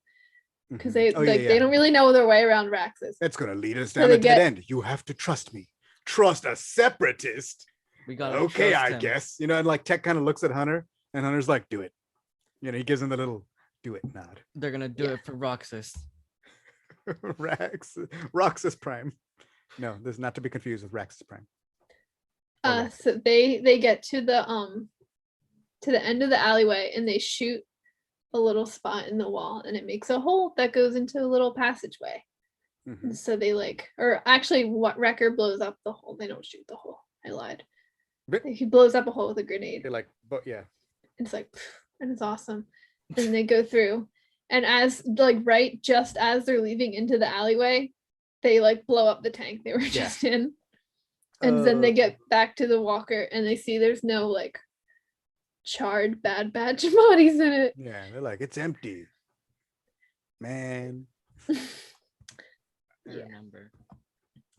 Because they
Oh, yeah,
like
yeah.
they don't really know their way around Raxus.
It's gonna lead us
So
down
they
a dead
get-
end. You have to trust me. Trust a separatist.
We got
Okay, I guess. And like Tech kind of looks at Hunter, and Hunter's like, do it. He gives him the little do it nod.
They're gonna do
Yeah.
it for Roxas.
Roxas Prime. No, this is not to be confused with Raxus Prime. left?
So they get to the end of the alleyway and they shoot a little spot in the wall and it makes a hole that goes into a little passageway.
Mhm.
And so they like, or actually, what Wrecker blows up the hole. They don't shoot the hole. I lied.
But-
He blows up a hole with a grenade.
You're like, but yeah.
It's like, and it's awesome. And they go through, and as like right just as they're leaving into the alleyway, they like blow up the tank they were just in. And then they get back to the walker and they see there's no like charred bad batch of bodies in it.
Yeah, they're like, it's empty. Man.
I
Yeah.
remember.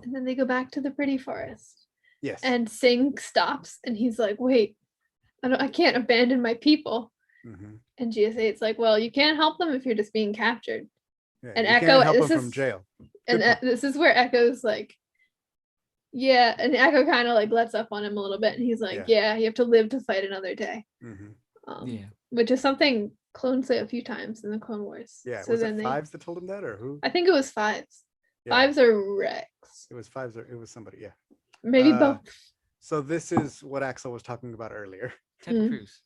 And then they go back to the pretty forest.
Yes.
And Singh stops and he's like, wait, I can't abandon my people.
Mhm.
And GS8's like, well, you can't help them if you're just being captured.
Yeah,
And
you
Echo,
can't help
this
them from
is-
jail.
And
Good point.
this is where Echo's like, yeah. And Echo kind of like lets up on him a little bit. And he's like, yeah, you have to live to fight another day.
Mhm.
Yeah.
Which is something clones say a few times in the Clone Wars.
Yeah,
So
was
then
it
they,
Fives that told him that, or who?
I think it was Fives.
Yeah,
Fives or Rex.
it was Fives, or it was somebody. Yeah.
Maybe
Uh,
both.
So this is what Axel was talking about earlier.
Ted
Mm.
Cruz.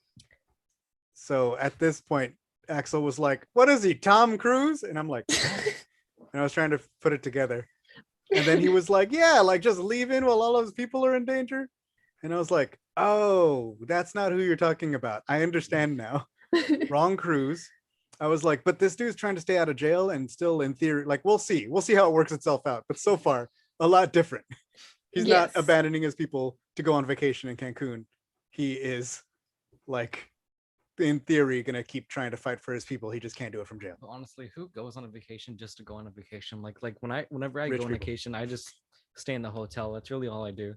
So at this point, Axel was like, "What is he, Tom Cruise?" And I'm like, and I was trying to put it together. And then he was like, "Yeah, like just leave in while all those people are in danger." And I was like, "Oh, that's not who you're talking about. I understand now. Wrong Cruise." I was like, "But this dude's trying to stay out of jail and still in theory, like we'll see how it works itself out. But so far, a lot different. He's not
Yes.
abandoning his people to go on vacation in Cancun. He is like, in theory, gonna keep trying to fight for his people. He just can't do it from jail."
But honestly, who goes on a vacation just to go on a vacation? Like whenever I
Rich
go on
people.
vacation, I just stay in the hotel. That's really all I do.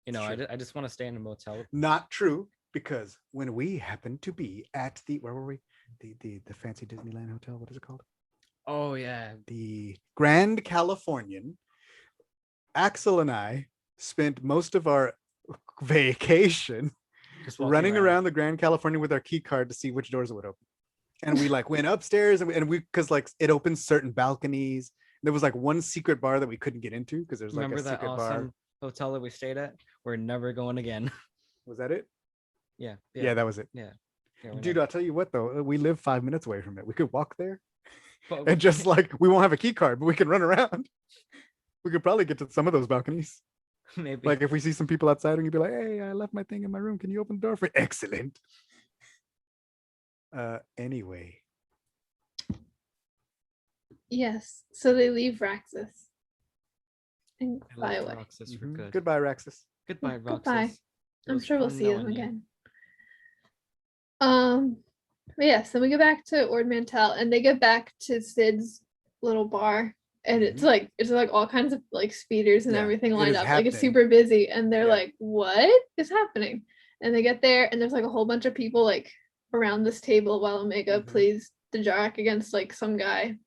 You know,
True.
I just want to stay in a motel.
Not true, because when we happened to be at the, where were we? The fancy Disneyland hotel. What is it called?
Oh yeah.
The Grand Californian. Axel and I spent most of our vacation
Just walking
running around the Grand Californian with our key card to see which doors it would open. And we like went upstairs and we because like it opens certain balconies. There was like one secret bar that we couldn't get into because there's like
Remember
a
that
secret
awesome
bar.
hotel that we stayed at? We're never going again.
Was that it?
Yeah.
Yeah, that was it.
Yeah, we're
Dude,
never-
I'll tell you what though, we live 5 minutes away from it. We could walk there
but
and just like we won't have a key card, but we can run around. We could probably get to some of those balconies.
maybe
Like if we see some people outside and you'd be like, "Hey, I left my thing in my room. Can you open the door for me?" Excellent. Anyway.
Yes. So they leave Raxus and
I
fly
left
away.
Roxas for
Mhm.
good.
Goodbye, Raxus.
Goodbye, Roxas.
Goodbye.
It
I'm
was
sure we'll
fun
see them
knowing you.
again. But yes, then we go back to Ord Mantell and they get back to Sid's little bar. And it's like all kinds of like speeders and
Yeah,
everything
it
lined
is
up. Like it's
happening.
super busy. And they're
Yeah.
like, what is happening? And they get there and there's like a whole bunch of people like around this table while Omega
Mhm.
plays the Jarak against like some guy.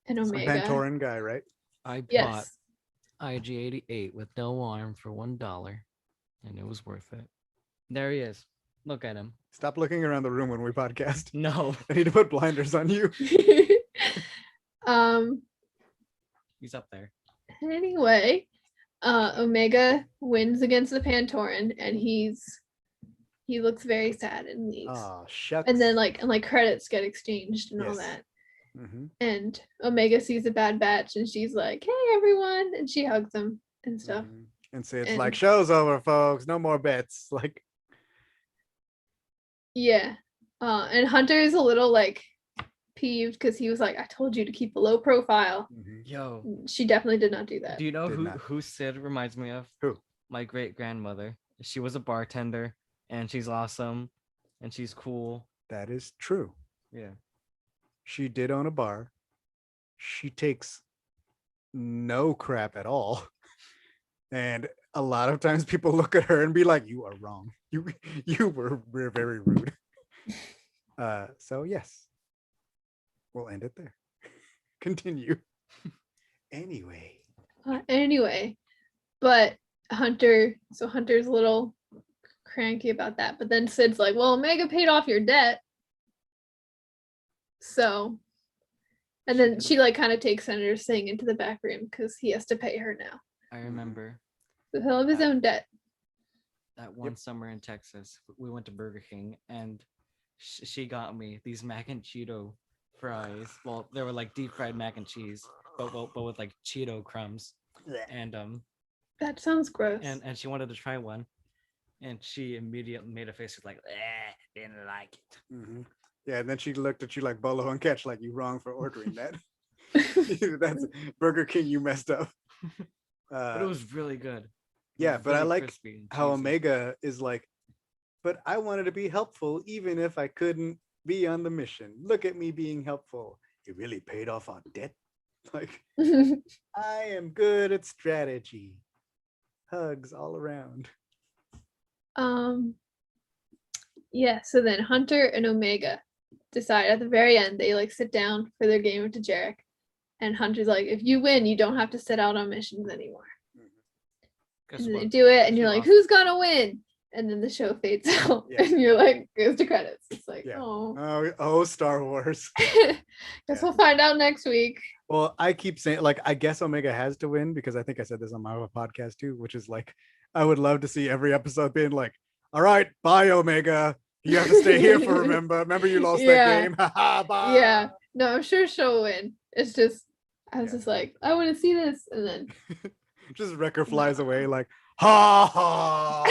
And
Some
Omega.
Pantoran guy, right?
I bought
Yes.
IG-88 with no arm for $1, and it was worth it. There he is. Look at him.
Stop looking around the room when we podcast.
No,
I need to put blinders on you.
he's up there.
Anyway, Omega wins against the Pantoran and he looks very sad and leaves.
Oh, shucks.
And then like credits get exchanged and all
Yes.
that.
Mhm.
And Omega sees a Bad Batch and she's like, "Hey everyone," and she hugs him and stuff.
Mhm. And say it's
And-
like, "Show's over, folks. No more bets." Like,
Yeah. And Hunter is a little like peeved because he was like, "I told you to keep a low profile."
mhm.
Yo,
She definitely did not do that.
do you know
Did not.
who Sid reminds me of?
Who?
My great grandmother. She was a bartender, and she's awesome, and she's cool.
That is true.
Yeah.
She did own a bar. She takes no crap at all. And a lot of times people look at her and be like, "You are wrong. You were very rude." So yes. We'll end it there. Continue. Anyway.
Anyway, but Hunter's a little cranky about that. But then Sid's like, "Well, Omega paid off your debt." So, and then she like kind of takes Senator Singh into the back room because he has to pay her now.
I remember.
He'll have his own debt.
That one summer in Texas, we went to Burger King and she got me these mac and Cheeto fries. Well, they were like deep fried mac and cheese, but with like Cheeto crumbs. And
That sounds gross.
and she wanted to try one, and she immediately made a face like, didn't like it.
Mm-hmm. Yeah, and then she looked at you like Bolo and Catch, like you wrong for ordering that. That's Burger King. You messed up.
But it was really good.
Yeah, but I
Really
like
crispy and
how
cheesy.
Omega is like, but I wanted to be helpful even if I couldn't be on the mission. Look at me being helpful. It really paid off our debt. Like, I am good at strategy. Hugs all around.
Yeah, so then Hunter and Omega decide at the very end, they like sit down for their game with Jarek. And Hunter's like, if you win, you don't have to set out on missions anymore.
Guess
And then they
what?
do it, and you're
She
like,
lost.
who's gonna win? And then the show fades out,
Yeah.
and you're like, goes to credits. It's like,
Yeah.
oh.
Oh, Star Wars.
Guess
Yeah.
we'll find out next week.
Well, I keep saying, like, I guess Omega has to win because I think I said this on my other podcast too, which is like, I would love to see every episode being like, all right, bye, Omega. You have to stay here for remember you lost
Yeah.
that game. Haha, bye.
Yeah. No, I'm sure she'll win. It's just, I was
Yeah.
just like, I want to see this. And then
Just Wrecker flies away like, ha ha.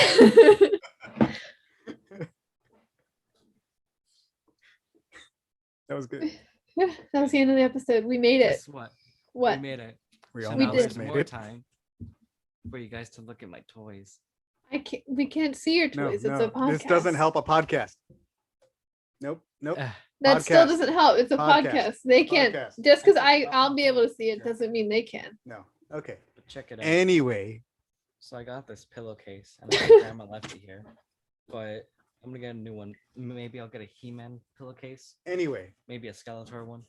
That was good.
yeah, that was the end of the episode. We made it.
Guess what?
What?
We made it.
We
So
We
now
did.
there's
made
more
it.
time for you guys to look at my toys.
I can't. We can't see your
No,
toys. It's a
no,
podcast.
this doesn't help a podcast. Nope.
Ugh,
That still
Podcast.
doesn't help. It's a
Podcast.
podcast. They can't.
Podcast.
Just because I'll be able to see it doesn't mean they can.
No. Okay.
but check it out.
Anyway,
So I got this pillowcase, and my grandma left it here, but I'm gonna get a new one. Maybe I'll get a He-Man pillowcase. Maybe a Skeletor one.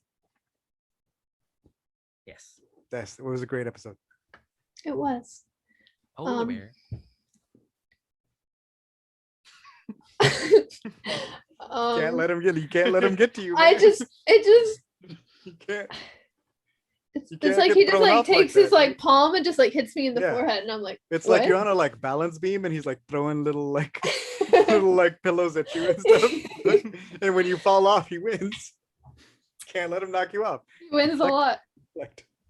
Yes.
it was a great episode.
It was.
Polar
Um,
bear.
Can't let him get you. Can't let him get to you.
I
man.
just. It just.
You can't.
It's,
You
it's
can't
like
get
he just
thrown
like
off like
takes his
that,
like
right?
palm and just like hits me in the
Yeah.
forehead, and I'm like,
It's like you're
what?
on a like balance beam and he's like throwing little like little like pillows at you and stuff. And when you fall off, he wins. Can't let him knock you off.
He wins a
Like-
lot.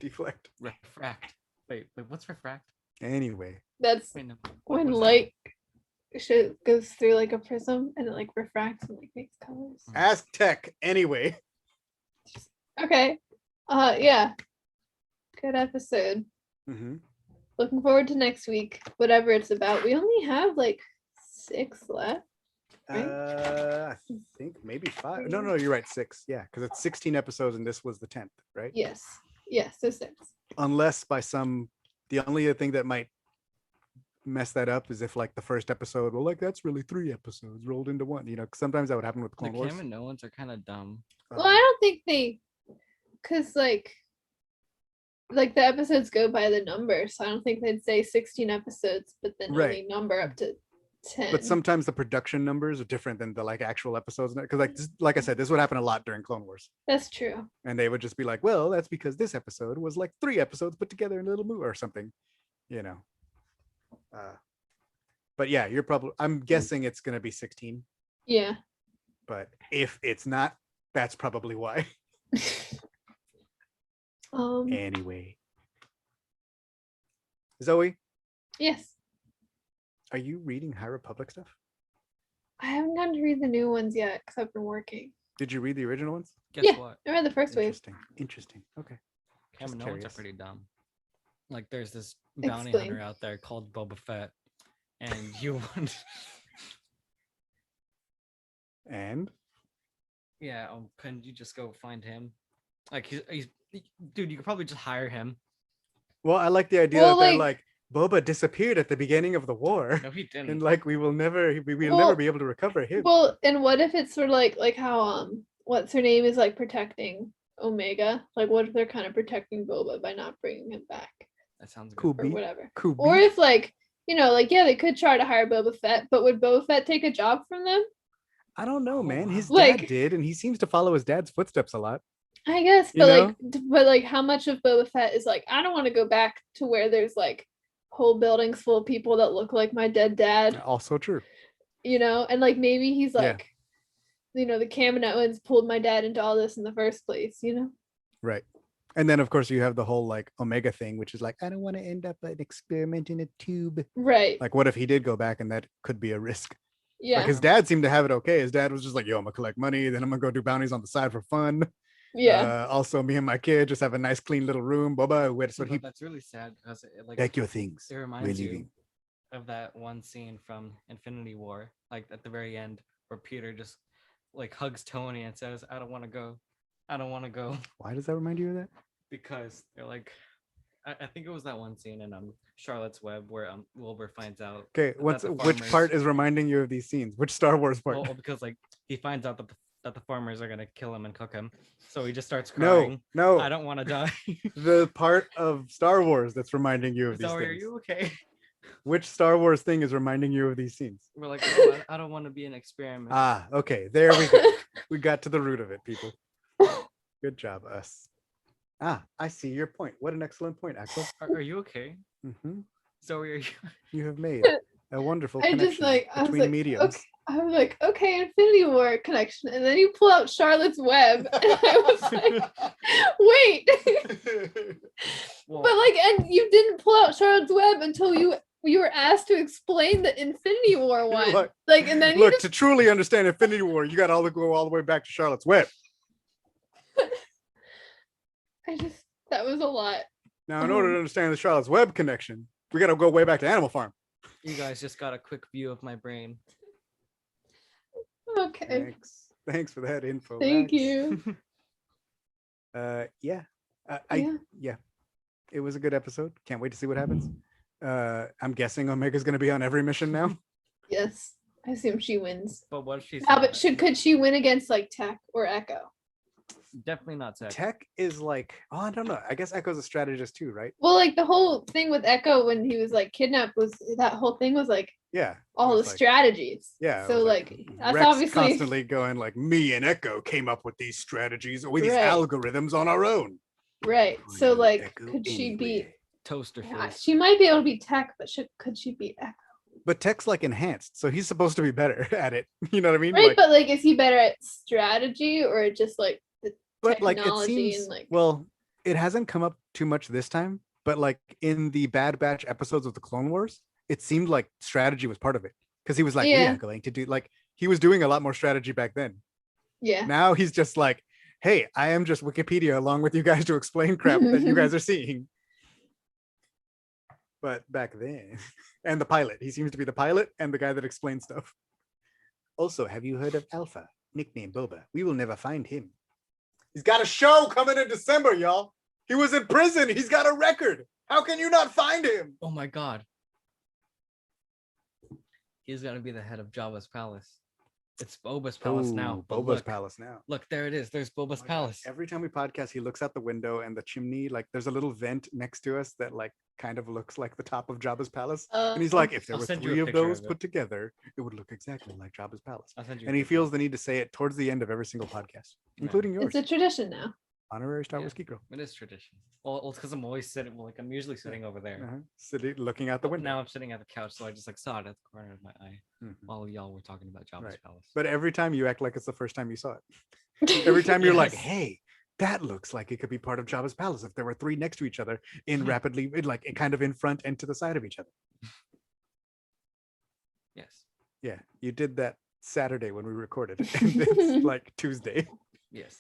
Deflect.
Refract. Wait, what's refract?
Anyway,
That's
Wait, no. what
when
was that?
light shit goes through like a prism and it like refracts and like makes colors.
ask Tech. Anyway,
Okay. Yeah. Good episode.
mm-hmm.
Looking forward to next week, whatever it's about. We only have like 6 left. Right?
I think maybe 5. No, you're right. 6. Yeah, because it's 16 episodes and this was the 10th, right?
Yes. Yes, so 6.
Unless by the only thing that might mess that up is if like the first episode, well, like that's really 3 episodes rolled into one. You know, 'cause sometimes that would happen with
The
Clone Wars.
Cam and Nolan's are kind of dumb.
Well, I don't think they, because like the episodes go by the number, so I don't think they'd say 16 episodes, but then only
Right.
number up to 10.
But sometimes the production numbers are different than the like actual episodes, because like I said, this would happen a lot during Clone Wars,
That's true.
and they would just be like, well, that's because this episode was like 3 episodes put together in a little movie or something, you know. But yeah, I'm guessing it's gonna be 16,
Yeah.
but if it's not, that's probably why. Anyway, Zoe,
Yes.
are you reading High Republic stuff?
I haven't gotten to read the new ones yet because I've been working.
Did you read the original ones?
Guess
Yeah.
what?
I read the first wave.
Interesting. Okay.
Cam
Just
and Nolan's are
curious.
pretty dumb. Like there's this bounty
Explain.
hunter out there called Boba Fett, and you want
And
yeah, couldn't you just go find him? Like dude, you could probably just hire him.
well, I like the idea
Well,
that they're like Boba disappeared at the beginning of the war.
No, he didn't.
And like we will never
Well-
never be able to recover him.
Well, and what if it's sort of like how what's her name is like protecting Omega? Like, what if they're kind of protecting Boba by not bringing him back
That sounds good.
Cool
or
beat.
whatever?
Cool
Or
beat.
if like like yeah, they could try to hire Boba Fett, but would Boba Fett take a job from them?
I don't know, man. His
Like-
dad did, and he seems to follow his dad's footsteps a lot.
I guess,
You
but
know?
like, but like, how much of Boba Fett is like, I don't want to go back to where there's like whole buildings full of people that look like my dead dad,
Also true.
you know, and like maybe he's
Yeah.
like, you know, the Kaminoans pulled my dad into all this in the first place, you know?
Right. And then of course you have the whole like Omega thing, which is like, I don't want to end up an experiment in a tube.
Right.
Like, what if he did go back and that could be a risk?
Yeah.
Like his dad seemed to have it okay. His dad was just like, yo, I'm gonna collect money, then I'm gonna go do bounties on the side for fun.
Yeah.
Also, me and my kid just have a nice, clean little room. Boba, that's what he.
That's really sad because like
Take your things.
it
We're
reminds you
leaving.
of that one scene from Infinity War, like at the very end, where Peter just like hugs Tony and says, "I don't want to go, I don't want to go,"
Why does that remind you of that?
because they're like, I think it was that one scene in Charlotte's Web where Wilbur finds out.
Okay,
that the
which
farmers-
part is reminding you of these scenes? Which Star Wars part?
Well, because like he finds out that the farmers are gonna kill him and cook him, so he just starts
no,
crying.
no.
I don't want to die.
The part of Star Wars that's reminding you of these
Zoe, are
things.
you okay?
Which Star Wars thing is reminding you of these scenes?
We're like, oh, I don't want to be an experiment.
Ah, okay. There we go. We got to the root of it, people. Good job, us. Ah, I see your point. What an excellent point, Axel.
Are you okay?
Hmm.
Zoe, are you?
You have made a wonderful
I
connection
just like I was
between
like,
mediums.
okay. I was like, okay, Infinity War connection, and then you pull out Charlotte's Web, and I was like, wait,
Well,
but like, and you didn't pull out Charlotte's Web until you were asked to explain the Infinity War one,
Like,
and then you
look,
just
to truly understand Infinity War, you got to go all the way back to Charlotte's Web.
that was a lot.
Now, in order to understand the Charlotte's Web connection, we got to go way back to Animal Farm.
you guys just got a quick view of my brain.
Okay,
Thanks for that info.
thank
Max.
you.
Yeah.
Yeah.
Yeah. It was a good episode. Can't wait to see what happens. I'm guessing Omega's going to be on every mission now.
Yes, I assume she wins.
But what if she's
How but could she win against like Tech or Echo?
definitely not Tech.
Tech is like, oh, I don't know. I guess Echo's a strategist too, right?
Well, like the whole thing with Echo when he was like kidnapped was that whole thing was like
Yeah. it
all the
was like-
strategies.
Yeah. it
So
was
like that's
Rex
obviously
constantly going like, me and Echo came up with these strategies or these
Right.
algorithms on our own.
right.
Who
So
knew
like
Echo
could she beat
anyway?
Toaster
yeah,
face.
she might be able to beat Tech, but could she beat Echo?
But Tech's like enhanced, so he's supposed to be better at it. You know what I mean?
Right,
Like,
but like is he better at strategy or just like the
but like it
technology
seems
and like
well, it hasn't come up too much this time. But like in the Bad Batch episodes of the Clone Wars, it seemed like strategy was part of it because he was like, we
Yeah.
are going to do like he was doing a lot more strategy back then.
yeah.
Now he's just like, hey, I am just Wikipedia along with you guys to explain crap that you guys are seeing. But back then, and the pilot, he seems to be the pilot and the guy that explains stuff. Also, have you heard of Alpha, nicknamed Boba? We will never find him. He's got a show coming in December, y'all. He was in prison. He's got a record. How can you not find him?
Oh my god. He's gonna be the head of Jabba's palace. It's Boba's palace now. But
Boba's
look,
palace now.
Look, there it is. There's Boba's
Oh my God.
palace.
Every time we podcast, he looks out the window and the chimney, like there's a little vent next to us that like kind of looks like the top of Jabba's palace. And he's like, if there
I'll
were
send you a
3 of
picture
those
of it.
put together, it would look exactly like Jabba's palace.
I'll send you a
And he
picture.
feels the need to say it towards the end of every single podcast,
Yeah.
including yours.
It's a tradition now.
Honorary Star Wars
Yeah.
Geek Girl.
It is tradition. Well, it's because I'm always sitting. Like I'm usually sitting over there.
Uh-huh. Sitting, looking out the
But
window.
now I'm sitting at the couch, so I just like saw it at the corner of my eye
Mhm.
while y'all were talking about Jabba's
Right.
palace.
But every time you act like it's the first time you saw it. Every time you're like,
Yes.
hey, that looks like it could be part of Jabba's palace if there were 3 next to each other in rapidly, like kind of in front and to the side of each other.
Yes.
Yeah, you did that Saturday when we recorded, and it's like Tuesday.
Yes.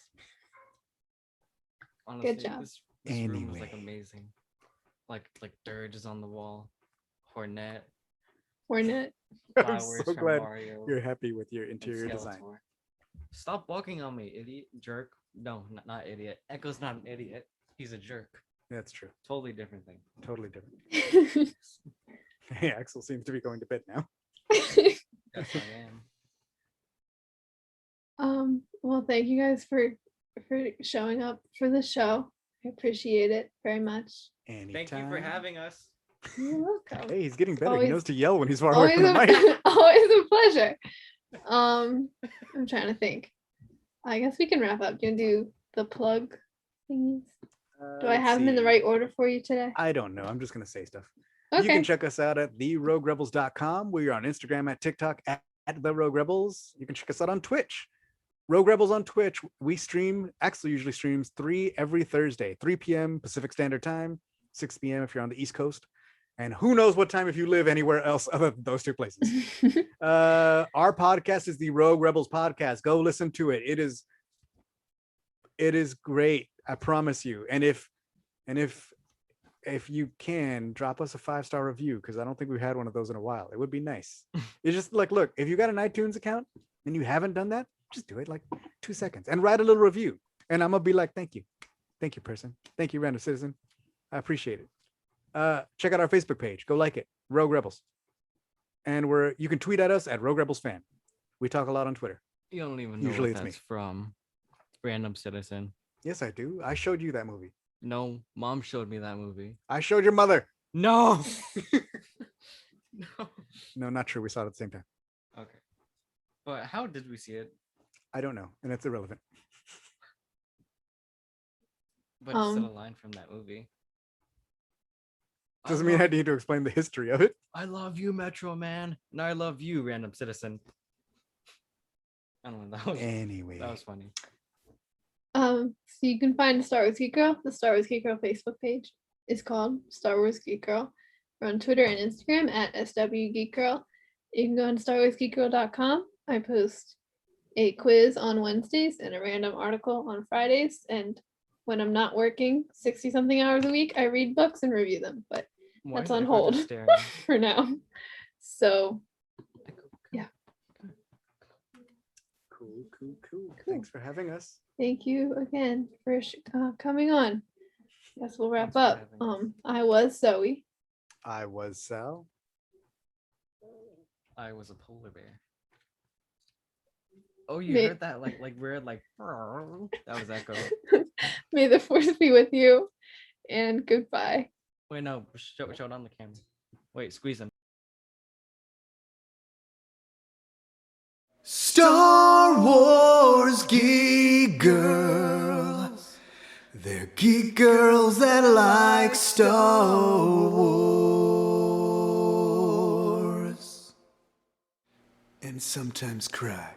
Honestly,
job.
This room was like
Anyway.
amazing. Like Dirge is on the wall. Hornet.
Hornet.
I'm
Flowers
so
from
glad
Mario.
you're happy with your
and
interior design.
Skeletor. Stop walking on me, idiot, jerk. No, not idiot. Echo's not an idiot. He's a jerk.
That's true.
Totally different thing.
Totally different. Hey, Axel seems to be going to bed now.
Yes, I am.
Well, thank you guys for showing up for the show. I appreciate it very much.
Anytime.
Thank you for having us.
You're welcome.
Hey, he's getting better. He
Always-
knows to yell when he's far away
Always
from the mic.
always a pleasure. I'm trying to think. I guess we can wrap up. Do you do the plug thingies? Do I
Let's
have them in the
see.
right order for you today?
I don't know. I'm just gonna say stuff. You
Okay.
can check us out at theroguerebels.com. We are on Instagram, at TikTok, at The Rogue Rebels. You can check us out on Twitch. Rogue Rebels on Twitch. We stream, Axel usually streams every Thursday, 3 p.m. Pacific Standard Time, 6 p.m. if you're on the East Coast. And who knows what time if you live anywhere else other than those two places. Our podcast is the Rogue Rebels podcast. Go listen to it. It is great. I promise you. And if you can, drop us a 5-star review, because I don't think we've had one of those in a while. It would be nice. It's just like, look, if you got an iTunes account and you haven't done that, just do it like 2 seconds and write a little review. And I'm gonna be like, thank you, person, thank you, random citizen. I appreciate it. Check out our Facebook page. Go like it, Rogue Rebels. And you can tweet at us at Rogue Rebels Fan. We talk a lot on Twitter.
You don't even know
Usually
what
it's me.
that's from. Random citizen.
Yes, I do. I showed you that movie.
No, mom showed me that movie.
I showed your mother.
No. No.
No, not true. We saw it at the same time.
Okay. But how did we see it?
I don't know, and it's irrelevant.
But it's still a line from that movie.
Doesn't mean I need to explain the history of it.
I love you, Metro Man. And I love you, random citizen. I don't know.
Anyway.
That was funny.
So you can find Star Wars Geek Girl. The Star Wars Geek Girl Facebook page is called Star Wars Geek Girl. We're on Twitter and Instagram at SW Geek Girl. You can go on StarWarsGeekGirl.com. I post a quiz on Wednesdays and a random article on Fridays. And when I'm not working 60-something hours a week, I read books and review them. But
Why
that's
is
on
everyone
hold
just staring?
for now. So
Cool. Thanks for having us.
thank you again for coming on. Guess we'll wrap
Thanks for
up.
having us.
I was Zoe.
I was Sal.
I was a polar bear. Oh, you
May-
heard that? Like weird, like that was Echo.
May the force be with you, and goodbye.
Wait, no, show it on the camera. Wait, squeeze him.
Star Wars Geek Girls. They're geek girls that like Star Wars. And sometimes cry.